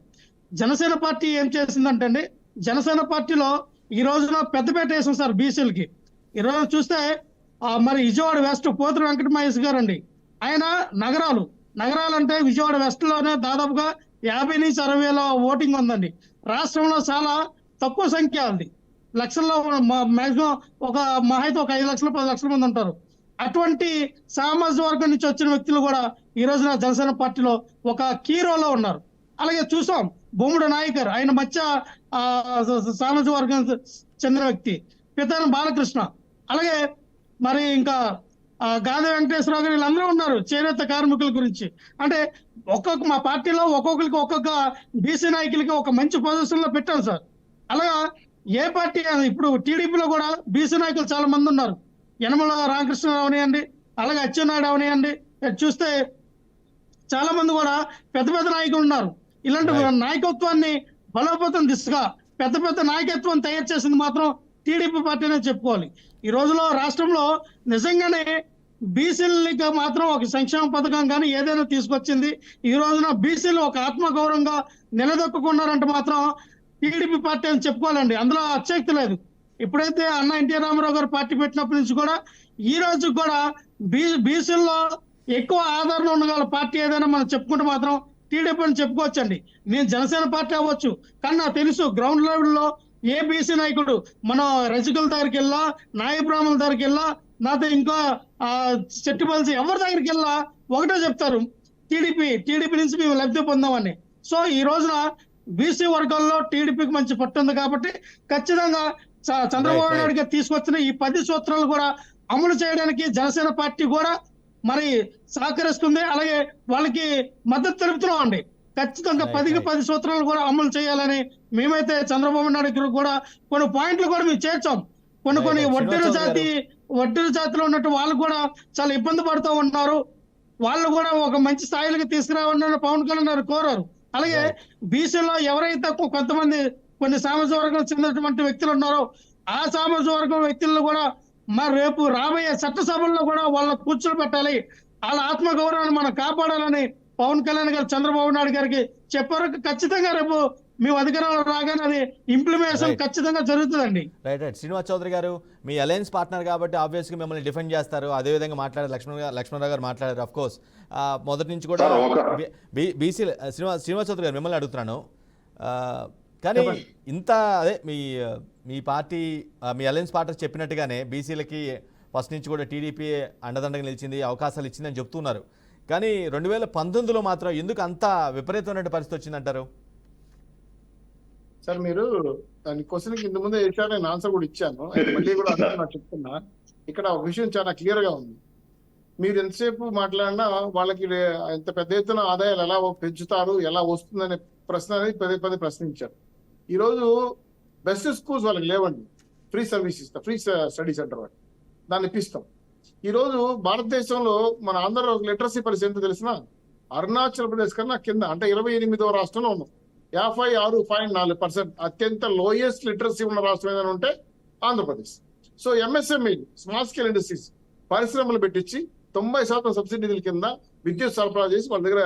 జనసేన పార్టీ ఏం చేసిందంటే అండి, జనసేన పార్టీలో ఈ రోజున పెద్దపేట వేసాం సార్ బీసీలకి. ఈ రోజు చూస్తే మరి విజయవాడ వెస్ట్ పోతుల వెంకట మహేష్ గారు అండి, ఆయన నగరాలు అంటే విజయవాడ వెస్ట్ లోనే దాదాపుగా 50 నుంచి 60 వేల ఓటింగ్ ఉందండి. రాష్ట్రంలో చాలా తక్కువ సంఖ్య ఉంది, లక్షల్లో మాక్సిమం ఒక మహైతే ఒక 5 లక్షలు 10 లక్షల మంది ఉంటారు. అటువంటి సామాజిక వర్గం నుంచి వచ్చిన వ్యక్తులు కూడా ఈ రోజున జనసేన పార్టీలో ఒక కీ రోల్లో ఉన్నారు. అలాగే చూసాం బొమ్ముడు నాయకర్, ఆయన మధ్య సామాజిక వర్గం చెందిన వ్యక్తి, పితాన బాలకృష్ణ, అలాగే మరి ఇంకా గాది వెంకటేశ్వరరావు గారు, వీళ్ళందరూ ఉన్నారు చేనేత కార్మికుల గురించి. అంటే మా పార్టీలో ఒక్కొక్కరికి ఒక్కొక్క బీసీ నాయకులకి ఒక మంచి పొజిషన్ లో పెట్టాం సార్. అలాగా ఏ పార్టీ, ఇప్పుడు టీడీపీలో కూడా బీసీ నాయకులు చాలా మంది ఉన్నారు. యనమల రామకృష్ణరావు అవనియండి, అలాగే అచ్చెన్నాయుడు అవనియండి, చూస్తే చాలా మంది కూడా పెద్ద పెద్ద నాయకులు ఉన్నారు. ఇలాంటి నాయకత్వాన్ని బలోపేతం దిశగా పెద్ద పెద్ద నాయకత్వం తయారు చేసింది మాత్రం టీడీపీ పార్టీనే చెప్పుకోవాలి. ఈ రోజులో రాష్ట్రంలో నిజంగానే బీసీలకి మాత్రం ఒక సంక్షేమ పథకం కానీ ఏదైనా తీసుకొచ్చింది. ఈ రోజున బీసీలు ఒక ఆత్మగౌరవంగా నిలదొక్కున్నారంటే మాత్రం టీడీపీ పార్టీ అని చెప్పుకోవాలండి. అందులో అత్యక్తి లేదు. ఎప్పుడైతే అన్న ఎన్టీ రామారావు గారు పార్టీ పెట్టినప్పటి నుంచి కూడా ఈ రోజు కూడా బీసీల్లో ఎక్కువ ఆదరణ ఉన్న పార్టీ ఏదైనా మనం చెప్పుకుంటే మాత్రం టీడీపీ అని చెప్పుకోవచ్చండి. నేను జనసేన పార్టీ అవ్వచ్చు, కానీ నాకు తెలుసు గ్రౌండ్ లెవెల్లో ఏ బీసీ నాయకుడు మన రజకుల దగ్గరికి వెళ్ళా, నాయ బ్రాహ్మణుల దగ్గరికి వెళ్ళా, నాతో ఇంకా చెట్టుపల్సి ఎవరి దగ్గరికి వెళ్ళా ఒకటే చెప్తారు, టీడీపీ నుంచి మేము లబ్ధి పొందామని. సో ఈ రోజున బీసీ వర్గాల్లో టీడీపీకి మంచి పట్టు ఉంది కాబట్టి ఖచ్చితంగా చంద్రబాబు నాయుడు గారు తీసుకొచ్చిన ఈ 10 సూత్రాలు కూడా అమలు చేయడానికి జనసేన పార్టీ కూడా మరి సహకరిస్తుంది. అలాగే వాళ్ళకి మద్దతు తెలుపుతున్నాం అండి. ఖచ్చితంగా 10కి 10 సూత్రాలు కూడా అమలు చేయాలని మేమైతే చంద్రబాబు నాయుడు కూడా కొన్ని పాయింట్లు కూడా మేము చేర్చాం. కొన్ని వడ్డీల జాతిలో ఉన్నట్టు వాళ్ళు కూడా చాలా ఇబ్బంది పడుతూ ఉన్నారు. వాళ్ళు కూడా ఒక మంచి స్థాయిలోకి తీసుకురావాలని పవన్ కళ్యాణ్ గారు కోరారు. అలాగే బీసీలో ఎవరైతే కొంతమంది కొన్ని సామాజిక వర్గం చెందినటువంటి వ్యక్తులు ఉన్నారో ఆ సామాజిక వర్గం వ్యక్తులను కూడా మరి రేపు రాబోయే చట్టసభల్లో కూడా వాళ్ళ కూర్చొని పెట్టాలి, వాళ్ళ ఆత్మగౌరవాన్ని మనం కాపాడాలని పవన్ కళ్యాణ్ గారు చంద్రబాబు నాయుడు గారికి చెప్పారు. ఖచ్చితంగా రేపు మేము అధికారంలో రాగానే అది ఇంప్లిమెంటేషన్ ఖచ్చితంగా జరుగుతుందండి. రైట్. శ్రీనివాస్ చౌదరి గారు, మీ అలయన్స్ పార్ట్నర్ కాబట్టి ఆబ్వియస్గా మిమ్మల్ని డిఫెండ్ చేస్తారు. అదేవిధంగా మాట్లాడారు లక్ష్మణరావు గారు మాట్లాడారు. అఫ్ కోర్స్ మొదటి నుంచి కూడా బీసీ శ్రీనివాస్ చౌదరి గారు మిమ్మల్ని అడుగుతున్నాను. కానీ ఇంత అదే మీ పార్టీ మీ అలయన్స్ పార్ట్నర్ చెప్పినట్టుగానే బీసీలకి ఫస్ట్ నుంచి కూడా టీడీపీ అండదండగా నిలిచింది, అవకాశాలు ఇచ్చిందని చెప్తున్నారు. కానీ 2019లో మాత్రం ఎందుకు అంత విపరీతమైన పరిస్థితి వచ్చిందంటారు? సార్ మీరు దాని క్వశ్చన్కి ఇంత ముందే వేసారు, నేను ఆన్సర్ కూడా ఇచ్చాను. మళ్ళీ కూడా నాకు చెప్తున్నా, ఇక్కడ ఒక విషయం చాలా క్లియర్ గా ఉంది. మీరు ఎంతసేపు మాట్లాడినా వాళ్ళకి ఎంత పెద్ద ఎత్తున ఆదాయాలు ఎలా పెంచుతారు, ఎలా వస్తుందనే ప్రశ్న అనేది పదే ప్రశ్నించారు. ఈరోజు బెస్ట్ స్కూల్స్ వాళ్ళకి లేవండి, ఫ్రీ సర్వీస్ ఇస్తాం, ఫ్రీ స్టడీ సెంటర్ వాళ్ళకి దాన్ని ఇప్పిస్తాం. ఈరోజు భారతదేశంలో మన ఆంధ్ర లిటరసీ పరిస్థితి ఎంత తెలిసిన అరుణాచల్ ప్రదేశ్ కన్నా కింద, అంటే 28వ రాష్ట్రంలో ఉన్నాం. 56.4% అత్యంత లోయెస్ట్ లిటరసీ ఉన్న రాష్ట్రం ఏదైనా ఉంటే Andhra Pradesh. So MSME small scale industries పరిశ్రమలు పెట్టించి 90% సబ్సిడీ నిధుల కింద విద్యుత్ సరఫరా చేసి వాళ్ళ దగ్గర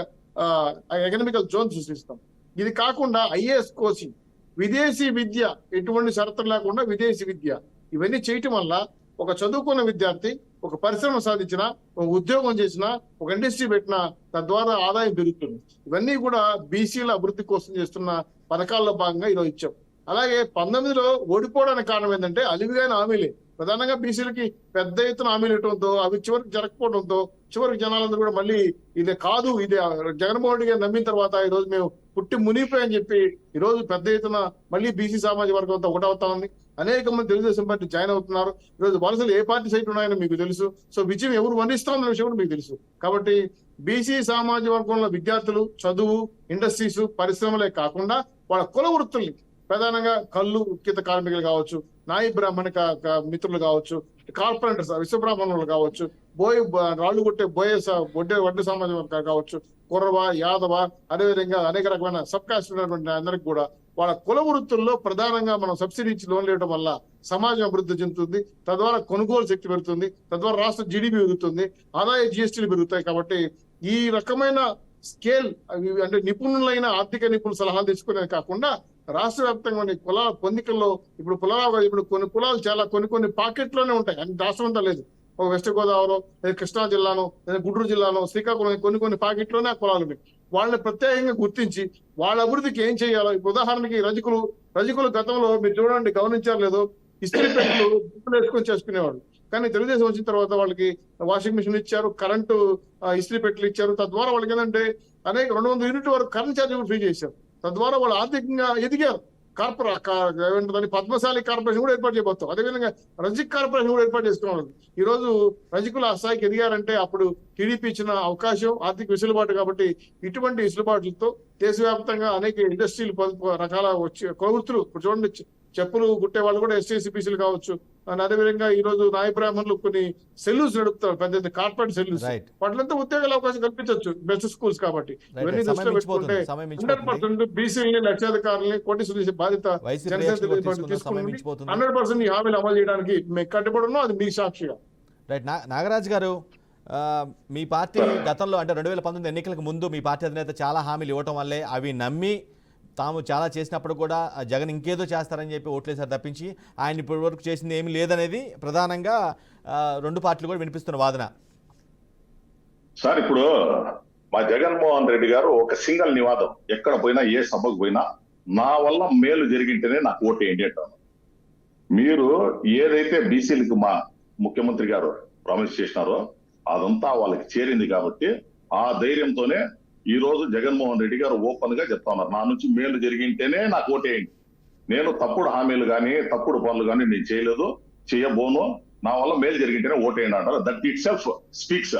ఎకనామికల్ జోన్ సృష్టిస్తాం. ఇది కాకుండా ఐఏఎస్ కోచింగ్, విదేశీ విద్య, ఎటువంటి షరతులు లేకుండా విదేశీ విద్య, ఇవన్నీ చేయటం వల్ల ఒక చదువుకున్న విద్యార్థి ఒక పరిశ్రమ సాధించిన, ఒక ఉద్యోగం చేసిన, ఒక ఇండస్ట్రీ పెట్టినా తద్వారా ఆదాయం పెరుగుతుంది. ఇవన్నీ కూడా బీసీల అభివృద్ధి కోసం చేస్తున్న పథకాల్లో భాగంగా ఈరోజు ఇచ్చాం. అలాగే 19లో ఓడిపోవడానికి కారణం ఏంటంటే అలివిగాని హామీలే. ప్రధానంగా బీసీలకి పెద్ద ఎత్తున హామీలు ఇవ్వడంతో అవి చివరికి జరగకపోవడంతో చివరికి జనాలందరూ కూడా మళ్ళీ ఇది కాదు, ఇది జగన్మోహన్ రెడ్డి గారు నమ్మిన తర్వాత ఈ రోజు మేము పుట్టి మునిగిపోయని చెప్పి ఈ రోజు పెద్ద ఎత్తున మళ్ళీ బీసీ సామాజిక వర్గంతో ఒకటవుతా ఉంది. అనేక మంది తెలుగుదేశం పార్టీ జాయిన్ అవుతున్నారు. ఈరోజు వలసలు ఏ పార్టీ సైట్ ఉన్నాయని మీకు తెలుసు. సో విజయం ఎవరు వరిస్తామన్న విషయం కూడా మీకు తెలుసు. కాబట్టి బీసీ సామాజిక వర్గంలో విద్యార్థులు చదువు, ఇండస్ట్రీస్, పరిశ్రమలే కాకుండా వాళ్ళ కుల వృత్తుల్ని ప్రధానంగా కళ్ళు ఉక్కిత కార్మికులు కావచ్చు, నాయి బ్రాహ్మణ మిత్రులు కావచ్చు, కార్పొరేటర్స్ విశ్వబ్రాహ్మణులు కావచ్చు, రాళ్లు కొట్టే వడ్డీ సమాజం కావచ్చు, కుర్రవ, యాదవ, అదేవిధంగా అనేక రకమైన సబ్ కాస్ట్ ఉన్నటువంటి అందరికి కూడా వాళ్ళ కుల వృత్తుల్లో ప్రధానంగా మనం సబ్సిడీ ఇచ్చి లోన్లు ఇవ్వడం వల్ల సమాజం అభివృద్ధి చెందుతుంది. తద్వారా కొనుగోలు శక్తి పెరుగుతుంది, తద్వారా రాష్ట్ర జీడిపి పెరుగుతుంది, ఆదాయ జిఎస్టీలు పెరుగుతాయి. కాబట్టి ఈ రకమైన స్కేల్ అంటే నిపుణులైన ఆర్థిక నిపుణుల సలహాలు తీసుకునేది కాకుండా రాష్ట్ర వ్యాప్తంగా కులాల పొందికల్లో ఇప్పుడు కొన్ని కులాలు చాలా కొన్ని పాకెట్లోనే ఉంటాయి, అంటే రాష్ట్రం అంతా లేదు. ఒక వెస్ట్ గోదావరిలో, లేదా కృష్ణా జిల్లాలో, లేదా గుంటూరు జిల్లాలో, శ్రీకాకుళం కొన్ని పాకెట్లోనే ఆ కులాలు ఉన్నాయి. వాళ్ళని ప్రత్యేకంగా గుర్తించి వాళ్ళ అభివృద్ధికి ఏం చేయాలో, ఇప్పుడు ఉదాహరణకి రజకులు గతంలో మీరు చూడండి, గమనించారు లేదో, ఇస్త్రీ పెట్టలు బుక్కులు వేసుకొని చేసుకునేవాడు. కానీ తెలుగుదేశం వచ్చిన తర్వాత వాళ్ళకి వాషింగ్ మిషన్ ఇచ్చారు, కరెంటు ఇస్త్రీ పెట్టెలు ఇచ్చారు. తద్వారా వాళ్ళకి ఏంటంటే అనేక 200 యూనిట్ల వరకు కరెంట్ ఛార్జ్ కూడా ఫ్రీ చేశారు. తద్వారా వాళ్ళు ఆర్థికంగా ఎదిగారు. ఏమంటుందని పద్మశాలి కార్పొరేషన్ కూడా ఏర్పాటు చేయబోతాం. అదేవిధంగా రజిక్ కార్పొరేషన్ కూడా ఏర్పాటు చేసుకోవాలి. ఈ రోజు రజికులు ఆ స్థాయికి ఎదిగారంటే అప్పుడు టీడీపీ ఇచ్చిన అవకాశం, ఆర్థిక వెసులుబాటు. కాబట్టి ఇటువంటి వెసులుబాట్లతో దేశవ్యాప్తంగా అనేక ఇండస్ట్రీలు రకాల ప్రవృత్తులు, ఇప్పుడు చూడండి చెప్పులు కుట్టే వాళ్ళు కూడా ఎస్సీసీపీసీలు కావచ్చు. అదేవిధంగా ఈ రోజు నాయ బ్రాహ్మణులు కొన్ని సెల్యూస్ నడుపుతారు, పెద్ద కార్పొరేట్ సెల్యూస్. వాటిలంతా ఉద్యోగాల అవకాశం కల్పించవచ్చు, బెస్ట్ స్కూల్స్. కాబట్టి ఇవన్నీ దృష్టిలో పెట్టుకుంటే 100% బీసీలని, లక్షాధికారులని కోటీశ్వరులు బాధ్యత తీసుకుని 100% ఈ హామీలు అమలు చేయడానికి మేము కట్టుబడి ఉన్నాం. అది మీ సాక్షిగా. రైట్. నాగరాజ్ గారు, మీ పార్టీ గతంలో అంటే 2019 ఎన్నికలకు ముందు మీ పార్టీ అధినేత చాలా హామీలు ఇవ్వటం వల్లే అవి నమ్మి తాము చాలా చేసినప్పుడు కూడా జగన్ ఇంకేదో చేస్తారని చెప్పి ఓట్లేసారు తప్పించి ఆయన ఇప్పటి వరకు చేసింది ఏమీ లేదనేది ప్రధానంగా రెండు పార్టీలు కూడా వినిపిస్తున్న వాదన. సార్, ఇప్పుడు మా జగన్మోహన్ రెడ్డి గారు ఒక సింగల్ నివాదం, ఎక్కడ పోయినా ఏ సభకు పోయినా నా వల్ల మేలు జరిగింటేనే నాకు ఓటేయండి అంటాను. మీరు ఏదైతే బీసీలకు మా ముఖ్యమంత్రి గారు ప్రామిస్ చేసినారో అదంతా వాళ్ళకి చేరింది. కాబట్టి ఆ ధైర్యంతోనే ఈ రోజు జగన్మోహన్ రెడ్డి గారు ఓపెన్ గా చెప్తా ఉన్నారు, నా నుంచి మేలు జరిగింటేనే నాకు ఓటేయండి. నేను తప్పుడు హామీలు కానీ తప్పుడు పనులు కానీ నేను చేయలేదు, చేయబోను, నా వల్ల మేలు జరిగింటేనే ఓటేయండి అంటారు. That it self speaks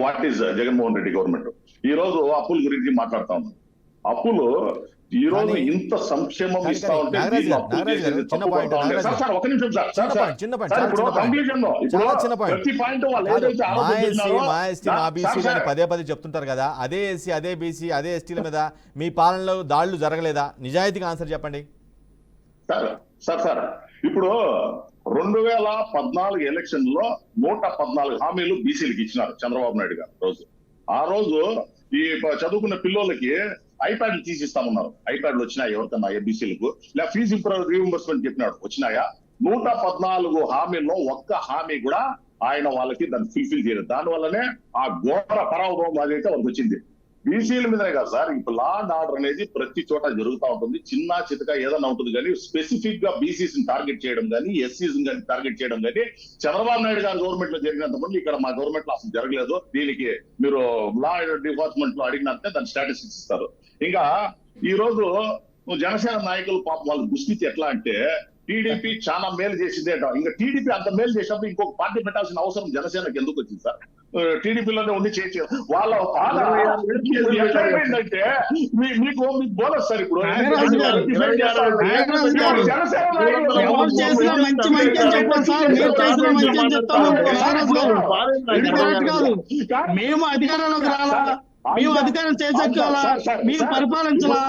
what is Jaganmohan Reddy government. ఈ రోజు అప్పుల గురించి మాట్లాడుతా ఉన్నాం. అప్పులు ఈ రోజు ఇంత సంక్షేమం ఇస్తా ఉంటే ఒక నిమిషం సార్, ప్రతి పాయింట్ వాళ్ళు ఏదైతే పదే పదే చెప్తుంటారు కదా, అదే ఎస్సీ, అదే బీసీ, అదే ఎస్టీల మీద మీ పాలనలో దాడులు జరగలేదా? నిజాయితీగా ఆన్సర్ చెప్పండి సార్. ఇప్పుడు 2014 ఎలక్షన్ లో 114 హామీలు బీసీలకు ఇచ్చినారు చంద్రబాబు నాయుడు గారు. ఆ రోజు ఈ చదువుకున్న పిల్లలకి ఐప్యాడ్లు తీసిస్తామన్నారు. ఐప్యాడ్లు వచ్చినాయి ఎవరికన్నా బీసీలకు? లేదా ఫీజు రీఇంబర్స్మెంట్ చెప్పినాడు, వచ్చినాయా? 114 హామీల్లో ఒక్క హామీ కూడా ఆయన వాళ్ళకి దాన్ని ఫుల్ఫిల్ చేయలేదు. దానివల్లనే ఆ ఘోర పరాభవం అదైతే వాళ్ళకి వచ్చింది. బీసీల మీదనే కాదు సార్, ఇప్పుడు లా అండ్ ఆర్డర్ అనేది ప్రతి చోట జరుగుతూ ఉంటుంది. చిన్న చితక ఏదైనా ఉంటుంది, కానీ స్పెసిఫిక్ గా బీసీస్ టార్గెట్ చేయడం కానీ ఎస్సీస్ టార్గెట్ చేయడం కానీ చంద్రబాబు నాయుడు గారి గవర్నమెంట్ లో జరిగినంత మంది ఇక్కడ మా గవర్నమెంట్ లో అసలు జరగలేదు. దీనికి మీరు లా డిపార్ట్మెంట్ లో అడిగినంటే దాని స్టాటిస్టిక్స్ ఇస్తారు. ఇంకా ఈ రోజు జనసేన నాయకులు పాపం వాళ్ళ దుస్థితి ఎట్లా అంటే, టీడీపీ చాలా మేలు చేసిందే అంట. ఇంకా టీడీపీ అంత మేలు చేసినప్పుడు ఇంకొక పార్టీ పెట్టాల్సిన అవసరం జనసేనకు ఎందుకు వచ్చింది సార్? టీడీపీలోనే ఉండి చేసి వాళ్ళ ఏంటంటే మీకు బోనస్ సార్. ఇప్పుడు మేము అధికారంలోకి రాలా, మేము అధికారం చేసేలా, మేము పరిపాలించలా,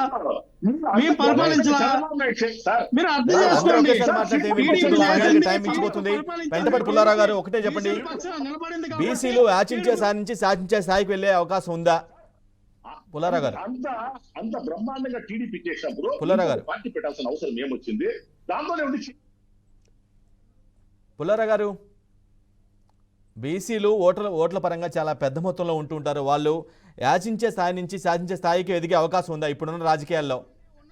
మీరు అర్థం చేసుకోండి. వెంటపడి పుల్లారావు గారు ఒకటే చెప్పండి, బీసీలు ఆచించే సాధించి సాధించే స్థాయికి వెళ్లే అవకాశం ఉందా? పుల్లారావు గారు, అంత బ్రహ్మాండంగా టీడీపీ చేసినప్పుడు పుల్లారావు గారు పార్టీ పెట్టాల్సిన అవసరం ఏమొచ్చింది? దాంతోనే ఉండి పుల్లారావు గారు, బీసీలు ఓట్ల పరంగా చాలా పెద్ద మొత్తంలో ఉంటూ ఉంటారు. వాళ్ళు యాచించే స్థాయి నుంచి సాధించే స్థాయికి ఎదిగే అవకాశం ఉందా ఇప్పుడున్న రాజకీయాల్లో?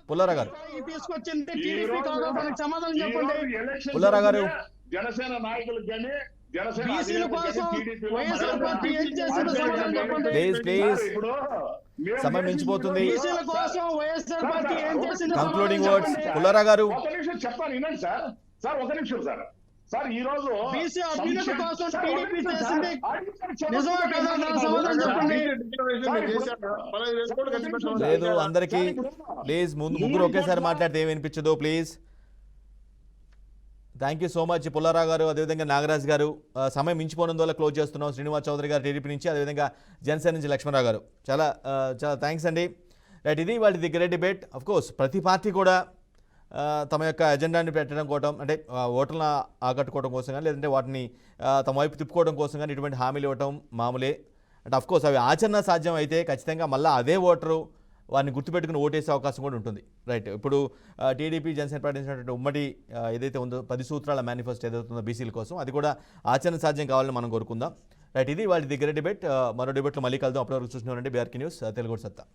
పుల్లారావు గారు, పుల్లారావు గారు, జనసేన నాయకులకు కానీ ప్లీజ్ ప్లీజ్ సమయం మించిపోతుంది. కంక్లూడింగ్ వర్డ్స్ పుల్లారావు గారు. చెప్తాను వినండి సార్. సార్ ఒక నిమిషం సార్. సార్ ఈ రోజు లేదు అందరికీ ప్లీజ్ ముగ్గురు ఒకేసారి మాట్లాడితే ఏమి వినిపించదు please. Thank you so much Pullarao గారు, అదేవిధంగా నాగరాజ్ గారు. సమయం మించిపోయినందువల్ల క్లోజ్ చేస్తున్నాం. శ్రీనివాస్ చౌదరి గారు టీడీపీ నుంచి, అదేవిధంగా జనసేన నుంచి లక్ష్మణరావు గారు. చాలా చాలా థ్యాంక్స్ అండి. రైట్, ఇది వాటి the great debate. Of course ప్రతి పార్టీ కూడా తమ యొక్క ఎజెండాని పెట్టడం కోసం, అంటే ఓటర్లను ఆకట్టుకోవడం కోసం కానీ, లేదంటే వాటిని తమ వైపు తిప్పుకోవడం కోసం కానీ ఇటువంటి హామీలు ఇవ్వటం మామూలే. అంటే అఫ్ కోర్స్ అవి ఆచరణ సాధ్యం అయితే ఖచ్చితంగా మళ్ళీ అదే ఓటరు వారిని గుర్తుపెట్టుకుని ఓటేసే అవకాశం కూడా ఉంటుంది. రైట్, ఇప్పుడు టీడీపీ జనసేన ప్రకటించినటువంటి ఉమ్మడి ఏదైతే ఉందో 10 సూత్రాల మేనిఫెస్టో ఏదైతే ఉందో బీసీల కోసం, అది కూడా ఆచరణ సాధ్యం కావాలని మనం కోరుకుందాం. రైట్, ఇది వాటి దగ్గర డిబేట్. మరో డిబేట్లో మళ్ళీ కలుద్దాం. అప్పటివరకు చూసినారండి బీఆర్కే న్యూస్, తెలుగు సత్తా.